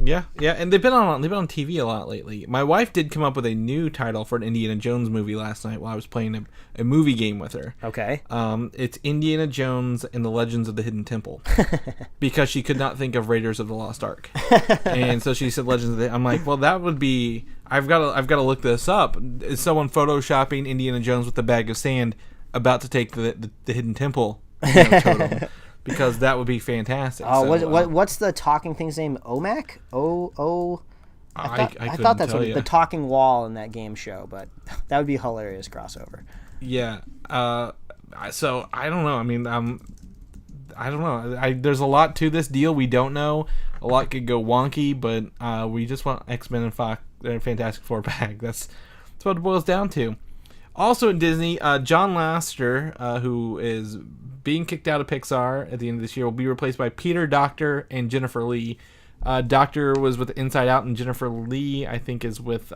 Yeah, and they've been on TV a lot lately. My wife did come up with a new title for an Indiana Jones movie last night while I was playing a movie game with her. Okay. It's Indiana Jones and the Legends of the Hidden Temple, because she could not think of Raiders of the Lost Ark, and so she said Legends of the. I'm like, well, that would be. I've got to look this up. Is someone photoshopping Indiana Jones with a bag of sand about to take the Hidden Temple totem? Because that would be fantastic. Oh, what's the talking thing's name? OMAC? I thought that's what the talking wall in that game show, but that would be a hilarious crossover. Yeah. So I don't know. I mean, I don't know. There's a lot to this deal we don't know. A lot could go wonky, but we just want X-Men and Fantastic Four back. That's what it boils down to. Also at Disney, John Lasseter, who is being kicked out of Pixar at the end of this year, will be replaced by Peter Docter and Jennifer Lee. Docter was with Inside Out, and Jennifer Lee, I think, is with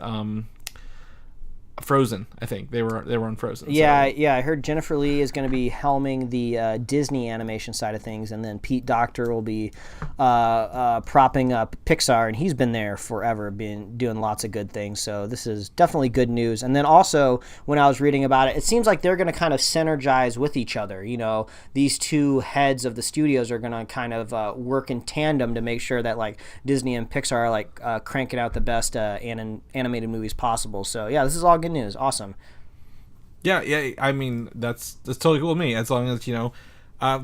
Frozen. I think they were on Frozen. Yeah, so. Yeah. I heard Jennifer Lee is going to be helming the Disney animation side of things, and then Pete Docter will be propping up Pixar, and he's been there forever, doing lots of good things. So this is definitely good news. And then also, when I was reading about it, it seems like they're going to kind of synergize with each other. These two heads of the studios are going to kind of work in tandem to make sure that like Disney and Pixar are like cranking out the best animated movies possible. So yeah, this is all good news. Awesome. Yeah. I mean, that's totally cool with me. As long as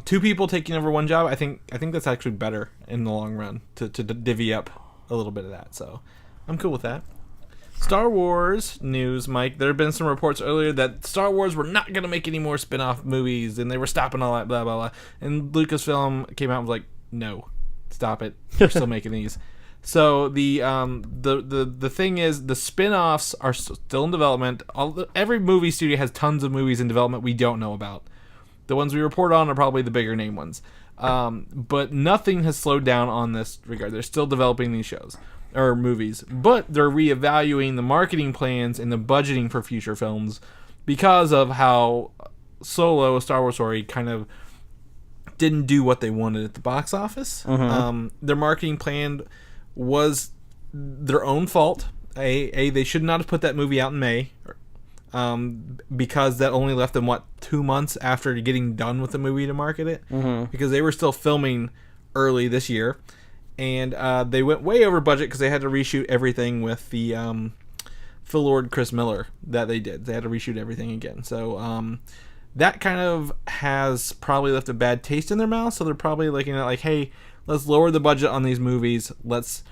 two people taking over one job, I think that's actually better in the long run to divvy up a little bit of that. So I'm cool with that. Star Wars news, Mike. There have been some reports earlier that Star Wars were not going to make any more spin-off movies, and they were stopping all that, blah blah blah. And Lucasfilm came out and was like, "No, stop it. We're still making these." So the thing is, the spin-offs are still in development. Every movie studio has tons of movies in development we don't know about. The ones we report on are probably the bigger name ones. But nothing has slowed down on this regard. They're still developing these shows or movies, but they're reevaluating the marketing plans and the budgeting for future films because of how Solo, A Star Wars Story, kind of didn't do what they wanted at the box office. Mm-hmm. Their marketing plan was their own fault. They should not have put that movie out in May, because that only left them 2 months after getting done with the movie to market it, mm-hmm. because they were still filming early this year, and they went way over budget because they had to reshoot everything with the Phil Lord, Chris Miller that they did. They had to reshoot everything again, so that kind of has probably left a bad taste in their mouth. So they're probably looking at like, hey, let's lower the budget on these movies. Let's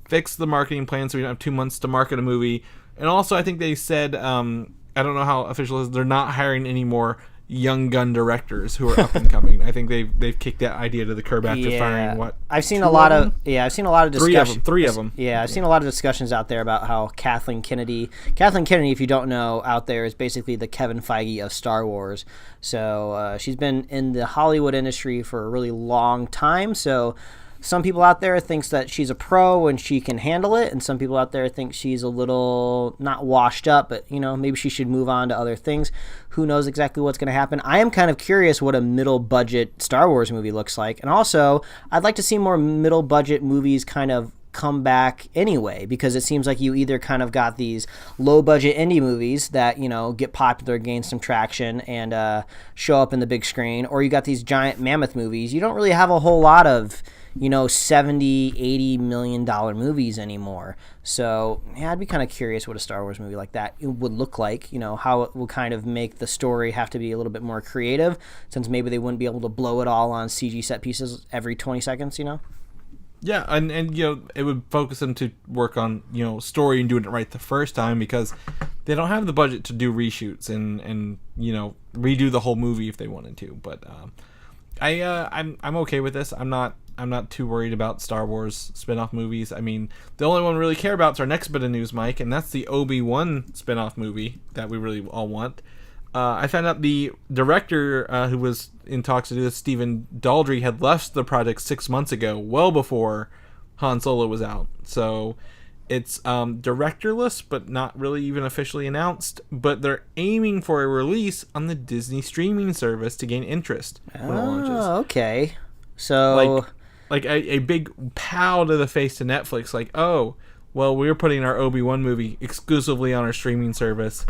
fix the marketing plan so we don't have 2 months to market a movie. And also, I think they said, I don't know how official it is, they're not hiring any more young gun directors who are up and coming. I think they've kicked that idea to the curb after firing I've seen a lot of discussions. Three of them. Yeah, I've seen a lot of discussions out there about how Kathleen Kennedy, if you don't know out there, is basically the Kevin Feige of Star Wars. So she's been in the Hollywood industry for a really long time. So some people out there thinks that she's a pro and she can handle it, and some people out there think she's a little not washed up, but maybe she should move on to other things. Who knows exactly what's going to happen? I am kind of curious what a middle budget Star Wars movie looks like, and also I'd like to see more middle budget movies kind of come back anyway, because it seems like you either kind of got these low budget indie movies that get popular, gain some traction, and show up in the big screen, or you got these giant mammoth movies. You don't really have a whole lot of $70-80 million movies anymore. So yeah, I'd be kind of curious what a Star Wars movie like that would look like, how it will kind of make the story have to be a little bit more creative, since maybe they wouldn't be able to blow it all on CG set pieces every 20 seconds. Yeah, and it would focus them to work on story and doing it right the first time, because they don't have the budget to do reshoots and redo the whole movie if they wanted to. But I'm okay with this. I'm not I'm not too worried about Star Wars spin-off movies. I mean, the only one we really care about is our next bit of news, Mike, and that's the Obi-Wan spin-off movie that we really all want. I found out the director who was in talks to do this, Stephen Daldry, had left the project 6 months ago, well before Han Solo was out. So it's directorless, but not really even officially announced. But they're aiming for a release on the Disney streaming service to gain interest when it launches. Oh, okay. So like a big pow to the face to Netflix. Like, oh, well, we're putting our Obi-Wan movie exclusively on our streaming service.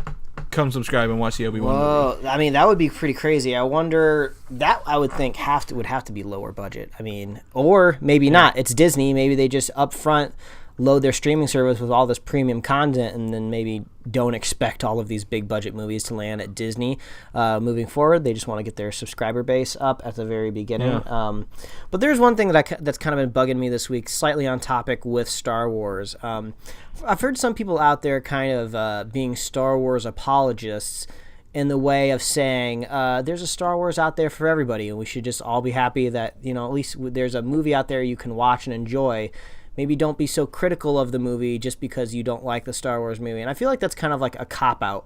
Come subscribe and watch the Obi-Wan movie. I mean, that would be pretty crazy. I wonder, that I would think would have to be lower budget. I mean, or maybe not. It's Disney. Maybe they just upfront load their streaming service with all this premium content and then maybe don't expect all of these big budget movies to land at Disney moving forward. They just want to get their subscriber base up at the very beginning. Yeah. But there's one thing that's kind of been bugging me this week, slightly on topic with Star Wars. I've heard some people out there kind of being Star Wars apologists in the way of saying there's a Star Wars out there for everybody and we should just all be happy that, at least there's a movie out there you can watch and enjoy. Maybe don't be so critical of the movie just because you don't like the Star Wars movie. And I feel like that's kind of like a cop-out,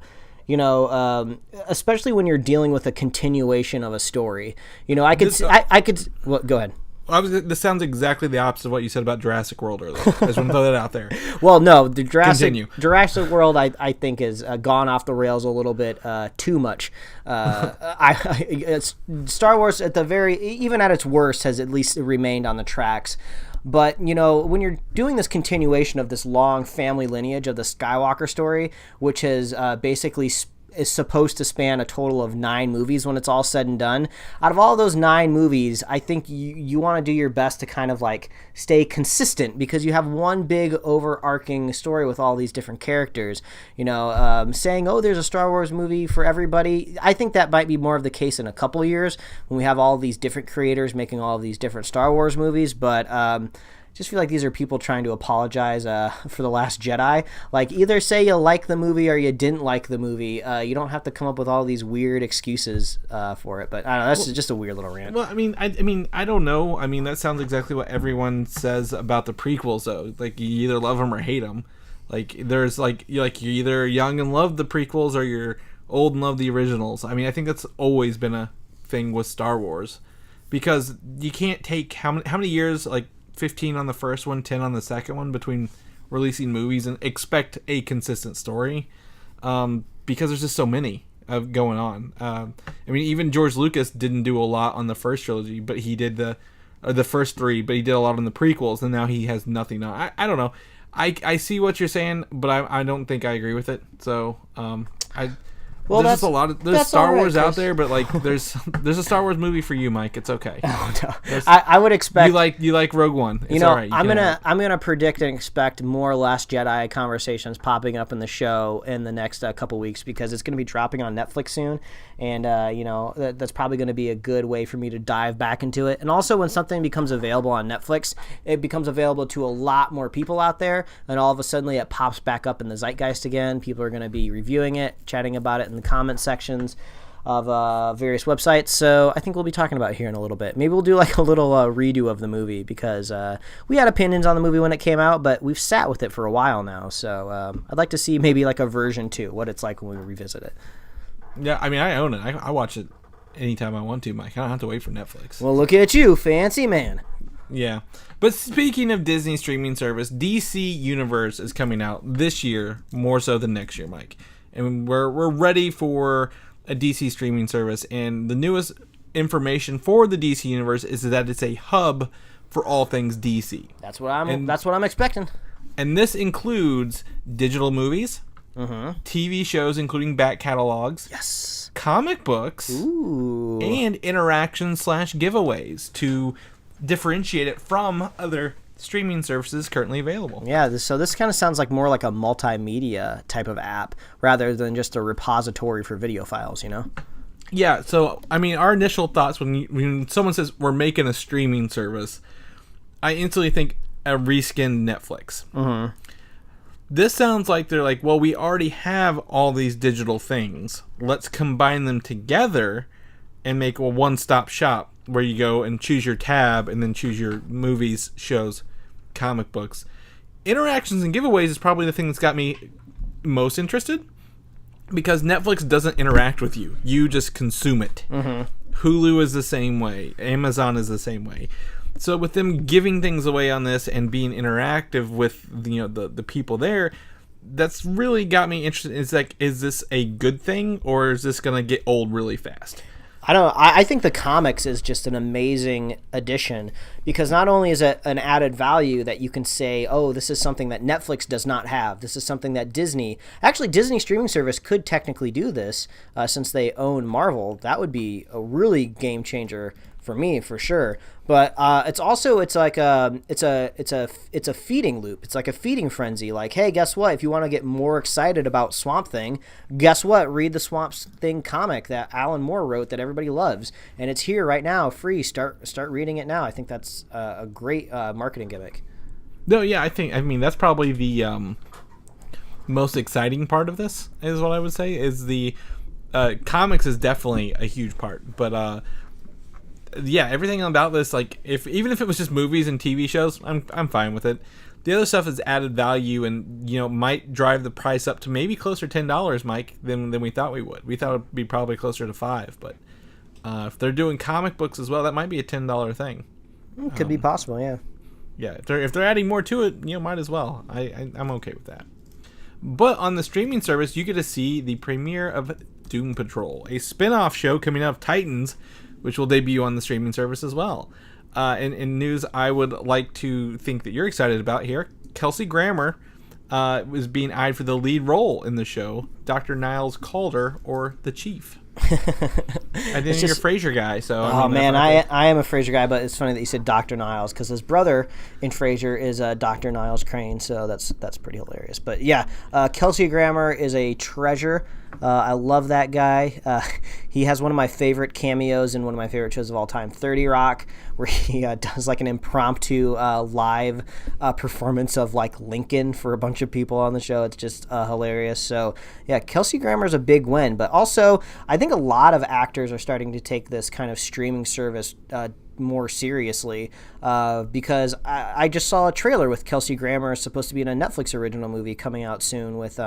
especially when you're dealing with a continuation of a story. I could well, go ahead. This sounds exactly the opposite of what you said about Jurassic World earlier. I just want to throw that out there. Well, no, the Jurassic World, I think, has gone off the rails a little bit too much. Star Wars, even at its worst, has at least remained on the tracks. But, when you're doing this continuation of this long family lineage of the Skywalker story, which has basically is supposed to span a total of 9 movies when it's all said and done. Out of all those 9 movies, I think you want to do your best to kind of like stay consistent because you have one big overarching story with all these different characters. Saying, oh, there's a Star Wars movie for everybody. I think that might be more of the case in a couple years when we have all these different creators making all of these different Star Wars movies. But just feel like these are people trying to apologize for The Last Jedi. Like, either say you like the movie or you didn't like the movie. You don't have to come up with all these weird excuses for it. But I don't know, that's just a weird little rant. Well, I don't know. I mean, that sounds exactly what everyone says about the prequels, though. Like, you either love them or hate them. Like, there's you're either young and love the prequels or you're old and love the originals. I mean, I think that's always been a thing with Star Wars, because you can't take how many years, like 15 on the first one, 10 on the second one, between releasing movies and expect a consistent story, because there's just so many going on. Even George Lucas didn't do a lot on the first trilogy, but he did the first 3, but he did a lot on the prequels, and now he has nothing on. I don't know. I see what you're saying, but I don't think I agree with it. So there's just a lot of Star Wars out there, but like there's a Star Wars movie for you, Mike. It's okay. Oh, no. I would expect you like Rogue One. It's all right. I'm gonna predict and expect more Last Jedi conversations popping up in the show in the next couple weeks, because it's gonna be dropping on Netflix soon, and that's probably gonna be a good way for me to dive back into it. And also, when something becomes available on Netflix, it becomes available to a lot more people out there, and all of a sudden it pops back up in the zeitgeist again. People are gonna be reviewing it, chatting about it in the comment sections of various websites. So I think we'll be talking about it here in a little bit. Maybe we'll do like a little redo of the movie, because we had opinions on the movie when it came out, but we've sat with it for a while now. So I'd like to see maybe like a version 2, what it's like when we revisit it. Yeah, I own it. I watch it anytime I want to, Mike. I don't have to wait for Netflix. Well, look at you, fancy man. Yeah. But speaking of Disney streaming service, DC Universe is coming out this year more so than next year, Mike. And we're ready for a DC streaming service. And the newest information for the DC Universe is that it's a hub for all things DC. That's what I'm expecting. And this includes digital movies, TV shows including back catalogs, yes, comic books, ooh, and interactions/giveaways to differentiate it from other streaming services currently available. Yeah, so this kind of sounds like more like a multimedia type of app rather than just a repository for video files, Yeah, so our initial thoughts when someone says we're making a streaming service, I instantly think a reskinned Netflix. Mm-hmm. This sounds like they're like, well, we already have all these digital things. Let's combine them together and make a one-stop shop where you go and choose your tab and then choose your movies, shows, comic books. Interactions and giveaways is probably the thing that's got me most interested, because Netflix doesn't interact with you. You just consume it. Hulu is the same way. Amazon is the same way. So with them giving things away on this and being interactive with the people there, that's really got me interested. It's like, is this a good thing, or is this going to get old really fast? I think the comics is just an amazing addition, because not only is it an added value that you can say, oh, this is something that Netflix does not have. This is something that Disney streaming service could technically do this, since they own Marvel. That would be a really game changer for me, for sure. But it's like it's a feeding loop. It's like a feeding frenzy. Like, hey, guess what? If you want to get more excited about Swamp Thing, guess what? Read the Swamp Thing comic that Alan Moore wrote that everybody loves, and it's here right now, free. Start reading it now. I think that's a great marketing gimmick. No, yeah, I mean that's probably the most exciting part of this, is what I would say. Is the comics is definitely a huge part, but yeah, everything about this, like, even if it was just movies and TV shows, I'm fine with it. The other stuff is added value, and might drive the price up to maybe closer to $10, Mike, than we thought we would. We thought it'd be probably closer to $5, but if they're doing comic books as well, that might be a $10 thing. Could be possible, yeah. Yeah, if they're adding more to it, might as well. I'm okay with that. But on the streaming service, you get to see the premiere of Doom Patrol, a spin-off show coming out of Titans, which will debut on the streaming service as well. In news I would like to think that you're excited about here, Kelsey Grammer is being eyed for the lead role in the show, Dr. Niles Calder, or the Chief. I didn't you're a Frasier guy, so... Oh, man, I am a Frasier guy, but it's funny that you said Dr. Niles, because his brother in Frasier is Dr. Niles Crane, so that's pretty hilarious. But yeah, Kelsey Grammer is a treasure. I love that guy. He has one of my favorite cameos in one of my favorite shows of all time, 30 Rock, where he does like an impromptu live performance of like Lincoln for a bunch of people on the show. It's just hilarious. So yeah, Kelsey Grammer's a big win, but also I think a lot of actors are starting to take this kind of streaming service more seriously, because I just saw a trailer with Kelsey Grammer, supposed to be in a Netflix original movie coming out soon with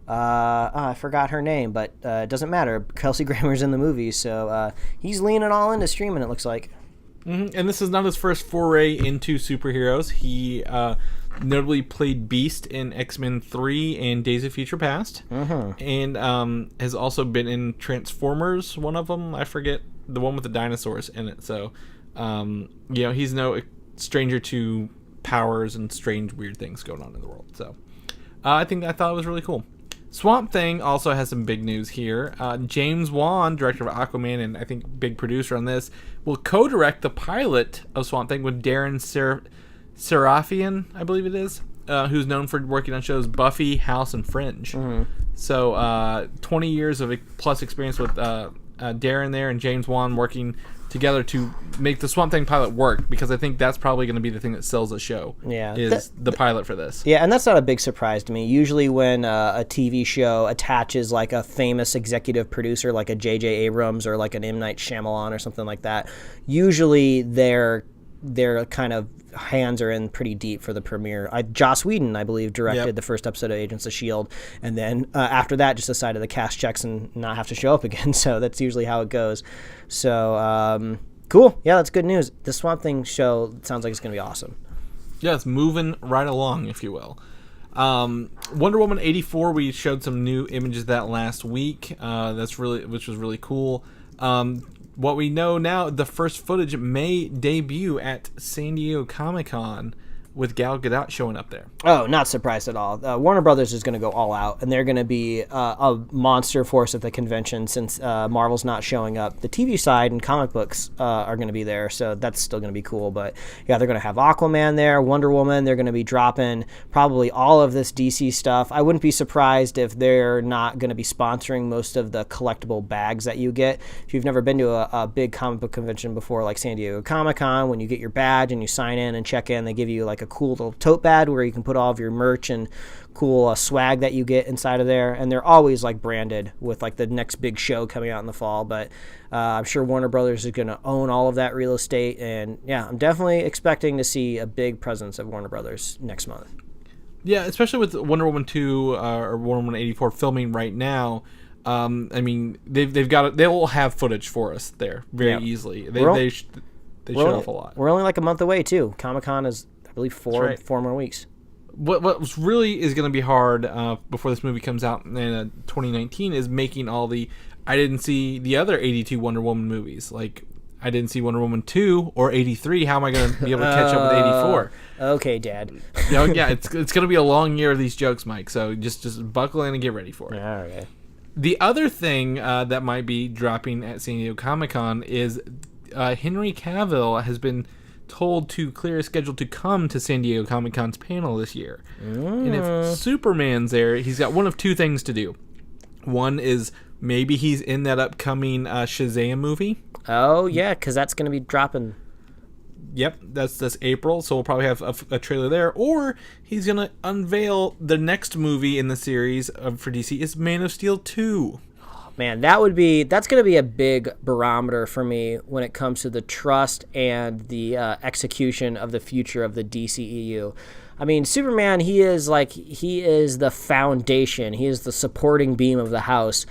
I forgot her name, but it doesn't matter. Kelsey Grammer's in the movie, so he's leaning all into streaming, it looks like. Mm-hmm. And this is not his first foray into superheroes. He notably played Beast in X-Men 3 and Days of Future Past, and has also been in Transformers, one of them. I forget, the one with the dinosaurs in it. So, he's no stranger to powers and strange, weird things going on in the world. So, I thought it was really cool. Swamp Thing also has some big news here. James Wan, director of Aquaman and I think big producer on this, will co-direct the pilot of Swamp Thing with Darren Serafian, I believe it is, who's known for working on shows Buffy, House, and Fringe. So 20 years of plus experience with Darren there and James Wan working together to make the Swamp Thing pilot work, because I think that's probably going to be the thing that sells the show. Yeah, is the pilot for this. Yeah, and that's not a big surprise to me. Usually when a TV show attaches like a famous executive producer like a J.J. Abrams or like an M. Night Shyamalan or something like that, usually their kind of hands are in pretty deep for the premiere. Joss Whedon, I believe, directed the first episode of Agents of S.H.I.E.L.D., and then after that just decided to cash checks and not have to show up again. So that's usually how it goes. So, cool. Yeah, that's good news. The Swamp Thing show sounds like it's going to be awesome. Yeah, it's moving right along, if you will. Wonder Woman 84, we showed some new images of that last week, which was really cool. What we know now, the first footage may debut at San Diego Comic-Con with Gal Gadot showing up there. Oh, not surprised at all. Warner Brothers is going to go all out, and they're going to be a monster force at the convention since Marvel's not showing up. The TV side and comic books are going to be there, so that's still going to be cool. But yeah, they're going to have Aquaman there, Wonder Woman. They're going to be dropping probably all of this DC stuff. I wouldn't be surprised if they're not going to be sponsoring most of the collectible bags that you get. If you've never been to a big comic book convention before, like San Diego Comic-Con, when you get your badge and you sign in and check in, they give you like a cool little tote bag where you can put all of your merch and cool swag that you get inside of there. And they're always like branded with like the next big show coming out in the fall. But I'm sure Warner Brothers is going to own all of that real estate. And yeah, I'm definitely expecting to see a big presence of Warner Brothers next month. Yeah, especially with Wonder Woman 2 or Wonder Woman 84 filming right now. I mean, they will have footage for us there very easily. They show off a lot. We're only like a month away too. Comic-Con is, I believe, four more weeks. What really is going to be hard before this movie comes out in 2019 is making all the. I didn't see the other 82 Wonder Woman movies. Like, I didn't see Wonder Woman 2 or 83. How am I going to be able to catch up with 84? Okay, Dad. Yeah, it's going to be a long year of these jokes, Mike. So just buckle in and get ready for it. All right. The other thing that might be dropping at San Diego Comic-Con is Henry Cavill has been told to clear a schedule to come to San Diego Comic-Con's panel this year. And if Superman's there, he's got one of two things to do. One is maybe he's in that upcoming Shazam movie. Oh, yeah, because that's going to be dropping. Yep, that's April, so we'll probably have a trailer there. Or he's going to unveil the next movie in the series for DC is Man of Steel 2. Man, that's going to be a big barometer for me when it comes to the trust and the execution of the future of the DCEU. I mean, Superman, he is the foundation. He is the supporting beam of the house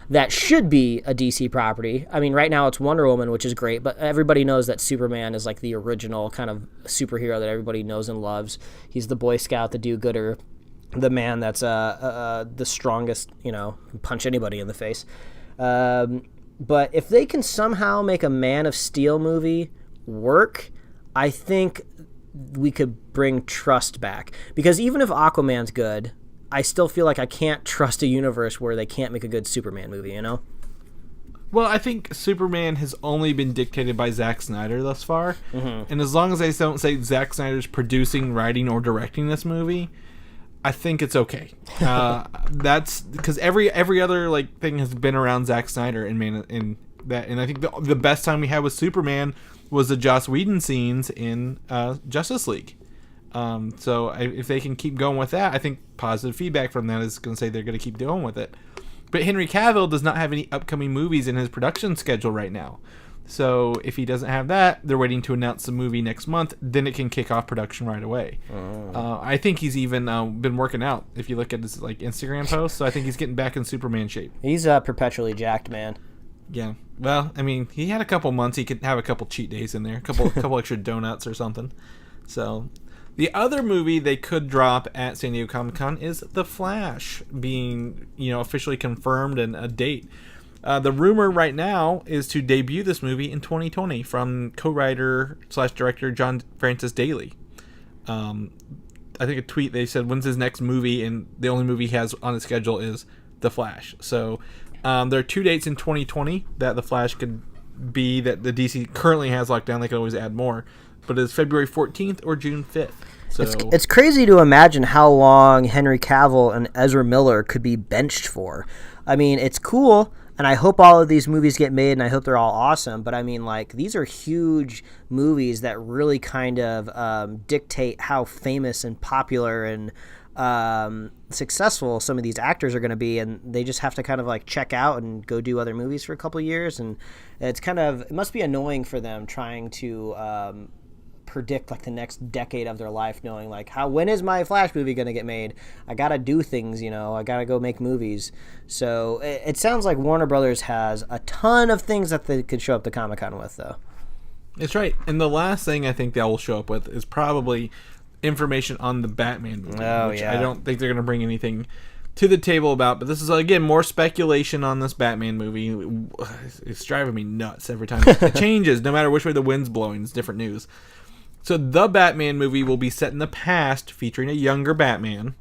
that should be a DC property. I mean, right now it's Wonder Woman, which is great, but everybody knows that Superman is like the original kind of superhero that everybody knows and loves. He's the Boy Scout, the do-gooder, the man that's the strongest, can punch anybody in the face. But if they can somehow make a Man of Steel movie work, I think we could bring trust back. Because even if Aquaman's good, I still feel like I can't trust a universe where they can't make a good Superman movie, Well, I think Superman has only been dictated by Zack Snyder thus far. Mm-hmm. And as long as they don't say Zack Snyder's producing, writing, or directing this movie, I think it's okay. That's because every other thing has been around Zack Snyder and I think the best time we had with Superman was the Joss Whedon scenes in Justice League. So if they can keep going with that, I think positive feedback from that is going to say they're going to keep going with it. But Henry Cavill does not have any upcoming movies in his production schedule right now. So if he doesn't have that, they're waiting to announce the movie next month. Then it can kick off production right away. I think he's even been working out. If you look at his Instagram posts, so I think he's getting back in Superman shape. He's perpetually jacked, man. Yeah. Well, I mean, he had a couple months. He could have a couple cheat days in there, a couple extra donuts or something. So. The other movie they could drop at San Diego Comic-Con is The Flash being, officially confirmed and a date. The rumor right now is to debut this movie in 2020 from co-writer/director John Francis Daly. I think a tweet they said when's his next movie, and the only movie he has on his schedule is The Flash. So there are 2 dates in 2020 that The Flash could be that the DC currently has locked down. They could always add more. But it's February 14th or June 5th. So it's crazy to imagine how long Henry Cavill and Ezra Miller could be benched for. I mean, it's cool, and I hope all of these movies get made, and I hope they're all awesome. But I mean, these are huge movies that really kind of dictate how famous and popular and successful some of these actors are going to be, and they just have to kind of check out and go do other movies for a couple of years. And it must be annoying for them trying to predict the next decade of their life, knowing when is my Flash movie going to get made? I got to do things, I got to go make movies. So it sounds like Warner Brothers has a ton of things that they could show up to Comic-Con with, though. That's right. And the last thing I think they will show up with is probably information on the Batman movie, which I don't think they're going to bring anything to the table about. But this is, again, more speculation on this Batman movie. It's driving me nuts every time. It changes, no matter which way the wind's blowing. It's different news. So the Batman movie will be set in the past, featuring a younger Batman.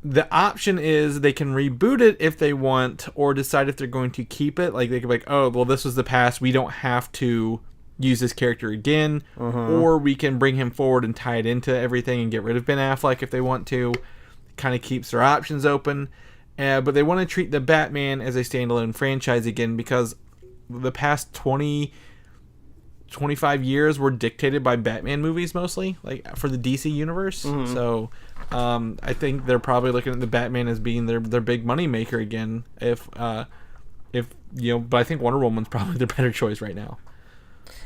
The option is they can reboot it if they want, or decide if they're going to keep it. They could be oh, well, this was the past. We don't have to use this character again. Or we can bring him forward and tie it into everything and get rid of Ben Affleck if they want to. Kind of keeps their options open. But they want to treat the Batman as a standalone franchise again, because the past 20 25 years were dictated by Batman movies mostly, like for the DC universe. Mm-hmm. So I think they're probably looking at the Batman as being their big money maker again. If but I think Wonder Woman's probably their better choice right now.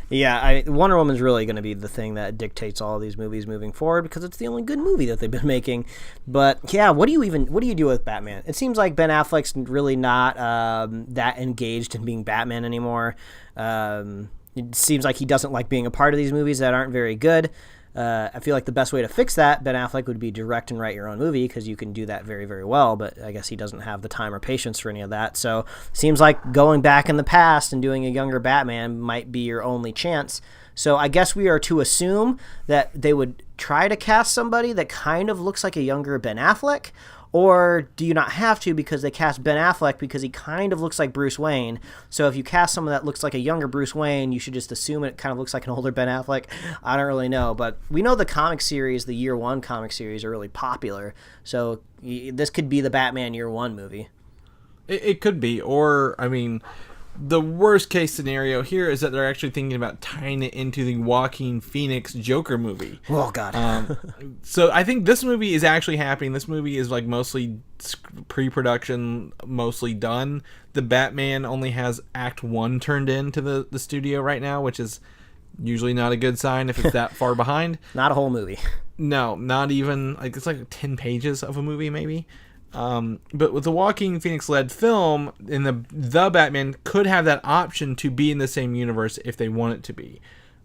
Yeah, Wonder Woman's really going to be the thing that dictates all of these movies moving forward because it's the only good movie that they've been making. But yeah, what do you do with Batman? It seems like Ben Affleck's really not that engaged in being Batman anymore. It seems like he doesn't like being a part of these movies that aren't very good. I feel like the best way to fix that, Ben Affleck, would be direct and write your own movie because you can do that very, very well, but I guess he doesn't have the time or patience for any of that. So seems like going back in the past and doing a younger Batman might be your only chance. So I guess we are to assume that they would try to cast somebody that kind of looks like a younger Ben Affleck, or do you not have to because they cast Ben Affleck because he kind of looks like Bruce Wayne? So if you cast someone that looks like a younger Bruce Wayne, you should just assume it kind of looks like an older Ben Affleck. I don't really know, but we know the comic series, the Year One comic series, are really popular. So this could be the Batman Year One movie. It could be, or I mean, the worst case scenario here is that they're actually thinking about tying it into the Joaquin Phoenix Joker movie. Oh God. So I think this movie is actually happening. This movie is like mostly pre-production, mostly done. The Batman only has Act 1 turned into the studio right now, which is usually not a good sign if it's that far behind. Not a whole movie. No, not even. Like it's like 10 pages of a movie maybe. But with the Joaquin Phoenix led film, in the Batman could have that option to be in the same universe if they want it to be.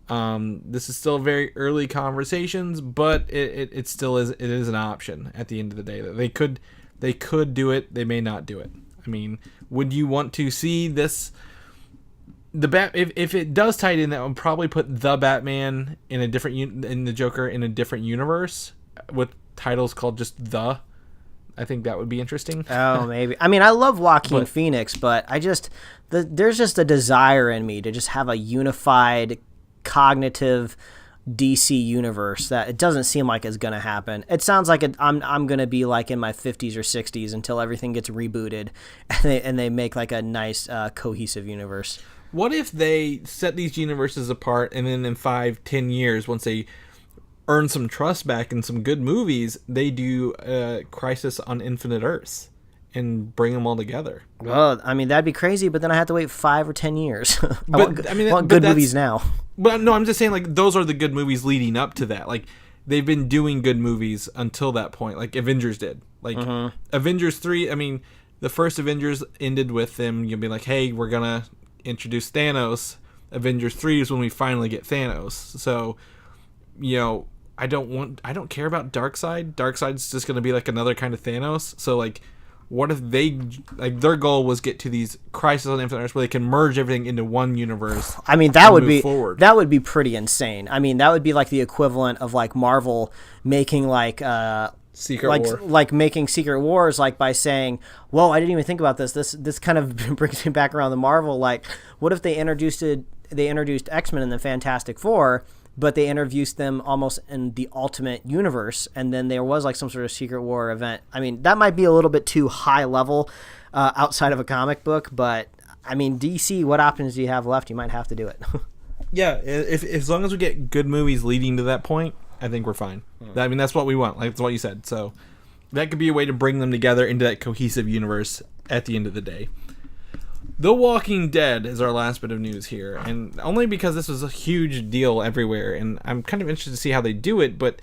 This is still very early conversations, but it still is. It is an option at the end of the day. They could do it. They may not do it. I mean, would you want to see this? If it does tie it in, that would probably put the Batman in a different in the Joker in a different universe with titles called just the. I think that would be interesting. Oh, maybe. I mean, I love Joaquin Phoenix, but there's just a desire in me to just have a unified, cognitive DC universe that it doesn't seem like it's going to happen. It sounds like I'm going to be like in my 50s or 60s until everything gets rebooted and they make like a nice, cohesive universe. What if they set these universes apart and then in 5-10 years, once they earn some trust back in some good movies, they do Crisis on Infinite Earths and bring them all together? Well, I mean, that'd be crazy, but then I have to wait 5 or 10 years. I want good movies now. But no, I'm just saying, like, those are the good movies leading up to that. Like, they've been doing good movies until that point, like Avengers did. Like, Avengers 3, I mean, the first Avengers ended with them, you'll be like, hey, we're gonna introduce Thanos. Avengers 3 is when we finally get Thanos. So, I don't care about Darkseid. Darkseid's just going to be like another kind of Thanos. So like, what if their goal was get to these Crisis on Infinite Earths where they can merge everything into one universe? I mean, that would be pretty insane. I mean, that would be like the equivalent of like Marvel making like Secret War. Like making Secret Wars, like by saying, "Whoa, I didn't even think about this." This kind of brings me back around the Marvel. Like, what if they introduced X-Men and the Fantastic Four? But they introduced them almost in the Ultimate Universe, and then there was like some sort of Secret War event. I mean, that might be a little bit too high level outside of a comic book, but I mean, DC, what options do you have left? You might have to do it. Yeah, if as long as we get good movies leading to that point, I think we're fine. I mean, that's what we want. Like, that's what you said. So that could be a way to bring them together into that cohesive universe at the end of the day. The Walking Dead is our last bit of news here, and only because this was a huge deal everywhere, and I'm kind of interested to see how they do it, but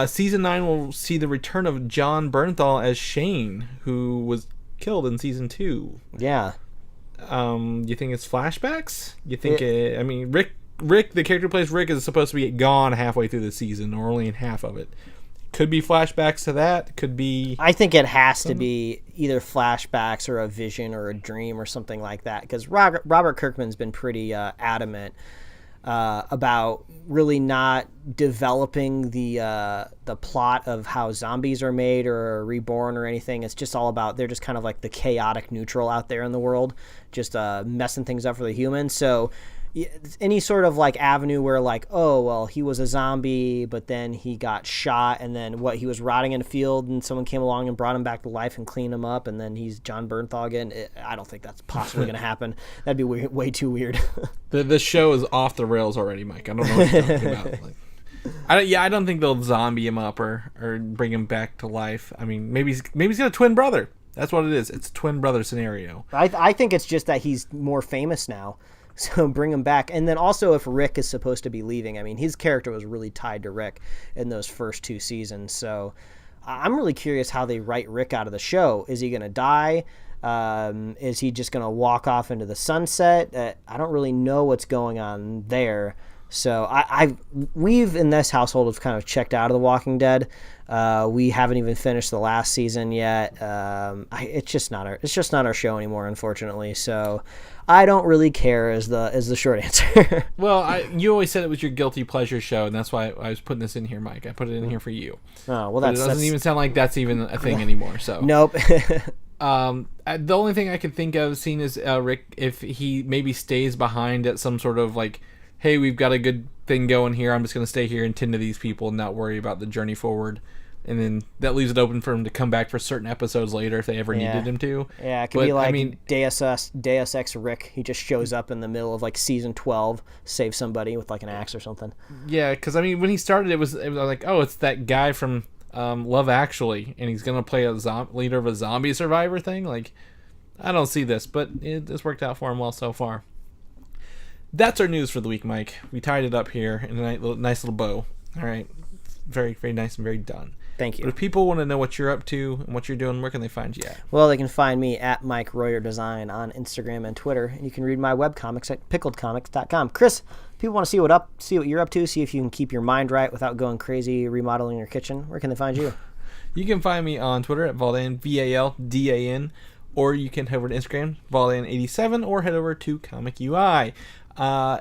Season 9 will see the return of John Bernthal as Shane, who was killed in Season 2. Yeah. You think it's flashbacks? You think, Rick, the character who plays Rick, is supposed to be gone halfway through the season, or only in half of it. Could be flashbacks to that. Could be. I think it has to be either flashbacks or a vision or a dream or something like that. Because Robert Kirkman's been pretty adamant about really not developing the plot of how zombies are made or reborn or anything. It's just all about they're just kind of like the chaotic neutral out there in the world, just messing things up for the humans. So any sort of like avenue where like, oh well, he was a zombie but then he got shot, and then he was rotting in a field and someone came along and brought him back to life and cleaned him up, and then he's John Bernthal again. I don't think that's possibly going to happen. That'd be way too weird. The show is off the rails already, Mike. I don't know what you're talking about. Like, I don't think they'll zombie him up or bring him back to life. I mean, maybe he's got a twin brother. That's what it is. It's a twin brother scenario. I think it's just that he's more famous now, so bring him back. And then also, if Rick is supposed to be leaving, I mean, his character was really tied to Rick in those first 2 seasons. So I'm really curious how they write Rick out of the show. Is he going to die? Is he just going to walk off into the sunset? I don't really know what's going on there. So we've in this household have kind of checked out of The Walking Dead. We haven't even finished the last season yet. It's just not our show anymore, unfortunately. So I don't really care is the short answer. Well, you always said it was your guilty pleasure show, and that's why I was putting this in here, Mike. I put it in here for you. Oh well, it doesn't even sound like that's even a thing anymore. So nope. The only thing I could think of seeing is Rick, if he maybe stays behind at some sort of like, hey, we've got a good thing going here. I'm just going to stay here and tend to these people and not worry about the journey forward. And then that leaves it open for him to come back for certain episodes later if they ever needed him to. Yeah, it could be like Deus Ex Rick. He just shows up in the middle of like season 12, saves somebody with like an axe or something. Yeah, because I mean, when he started, it was like, oh, it's that guy from Love Actually, and he's going to play a leader of a zombie survivor thing. Like, I don't see this, but it's worked out for him well so far. That's our news for the week, Mike. We tied it up here in a nice little bow. All right. Very, very nice and very done. Thank you. But if people want to know what you're up to and what you're doing, where can they find you at? Well, they can find me at Mike Royer Design on Instagram and Twitter. And you can read my webcomics at pickledcomics.com. Chris, people want to see what you're up to, see if you can keep your mind right without going crazy remodeling your kitchen. Where can they find you? You can find me on Twitter at Valdan, VALDAN, or you can head over to Instagram, Valdan87, or head over to Comic UI.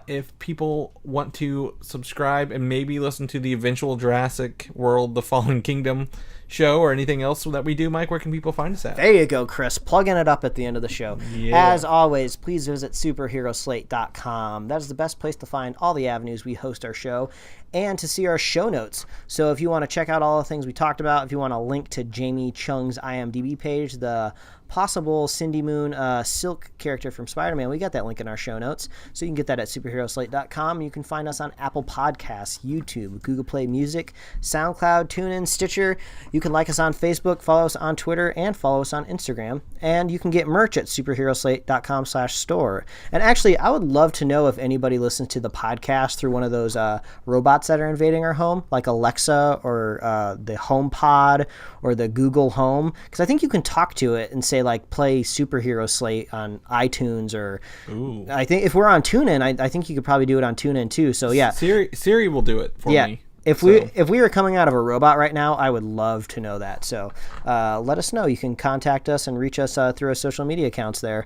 If people want to subscribe and maybe listen to the eventual Jurassic World, The Fallen Kingdom show or anything else that we do, Mike, where can people find us at? There you go, Chris. Plugging it up at the end of the show. Yeah. As always, please visit superheroslate.com. That is the best place to find all the avenues we host our show and to see our show notes. So if you want to check out all the things we talked about, if you want to link to Jamie Chung's IMDb page, the possible Cindy Moon Silk character from Spider-Man, we got that link in our show notes. So you can get that at superheroslate.com. You can find us on Apple Podcasts, YouTube, Google Play Music, SoundCloud, TuneIn, Stitcher. You can like us on Facebook, follow us on Twitter, and follow us on Instagram. And you can get merch at superheroslate.com/store. And actually, I would love to know if anybody listens to the podcast through one of those robots that are invading our home, like Alexa or the HomePod or the Google Home. Because I think you can talk to it and say, like, play Superhero Slate on iTunes, or Ooh. I think if we're on TuneIn, I think you could probably do it on TuneIn too. So yeah, Siri will do it for me. If we were coming out of a robot right now, I would love to know that. So let us know. You can contact us and reach us through our social media accounts there.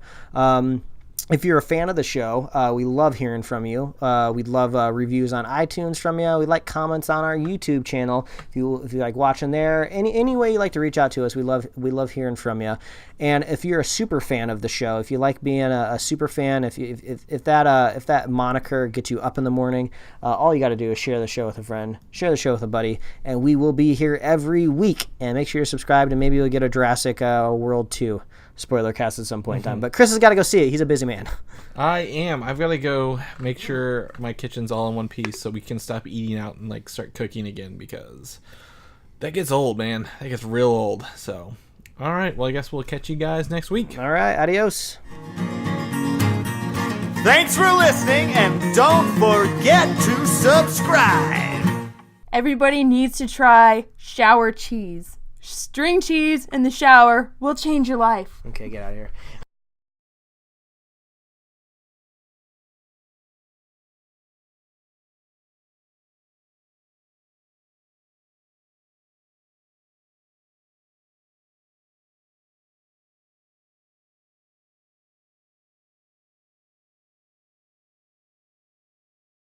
If you're a fan of the show, we love hearing from you. We'd love reviews on iTunes from you. We'd like comments on our YouTube channel. If you like watching there, any way you like to reach out to us, we love hearing from you. And if you're a super fan of the show, if you like being a super fan, if that moniker gets you up in the morning, all you got to do is share the show with a friend, share the show with a buddy, and we will be here every week. And make sure you're subscribed, and maybe you'll get a Jurassic World 2 spoiler cast at some point in time. But Chris has got to go see it. He's a busy man. I am. I've got to go make sure my kitchen's all in one piece so we can stop eating out and like start cooking again, because that gets old, man. That gets real old. So, all right. Well, I guess we'll catch you guys next week. All right. Adios. Thanks for listening, and don't forget to subscribe. Everybody needs to try shower cheese. String cheese in the shower will change your life. Okay, get out of here.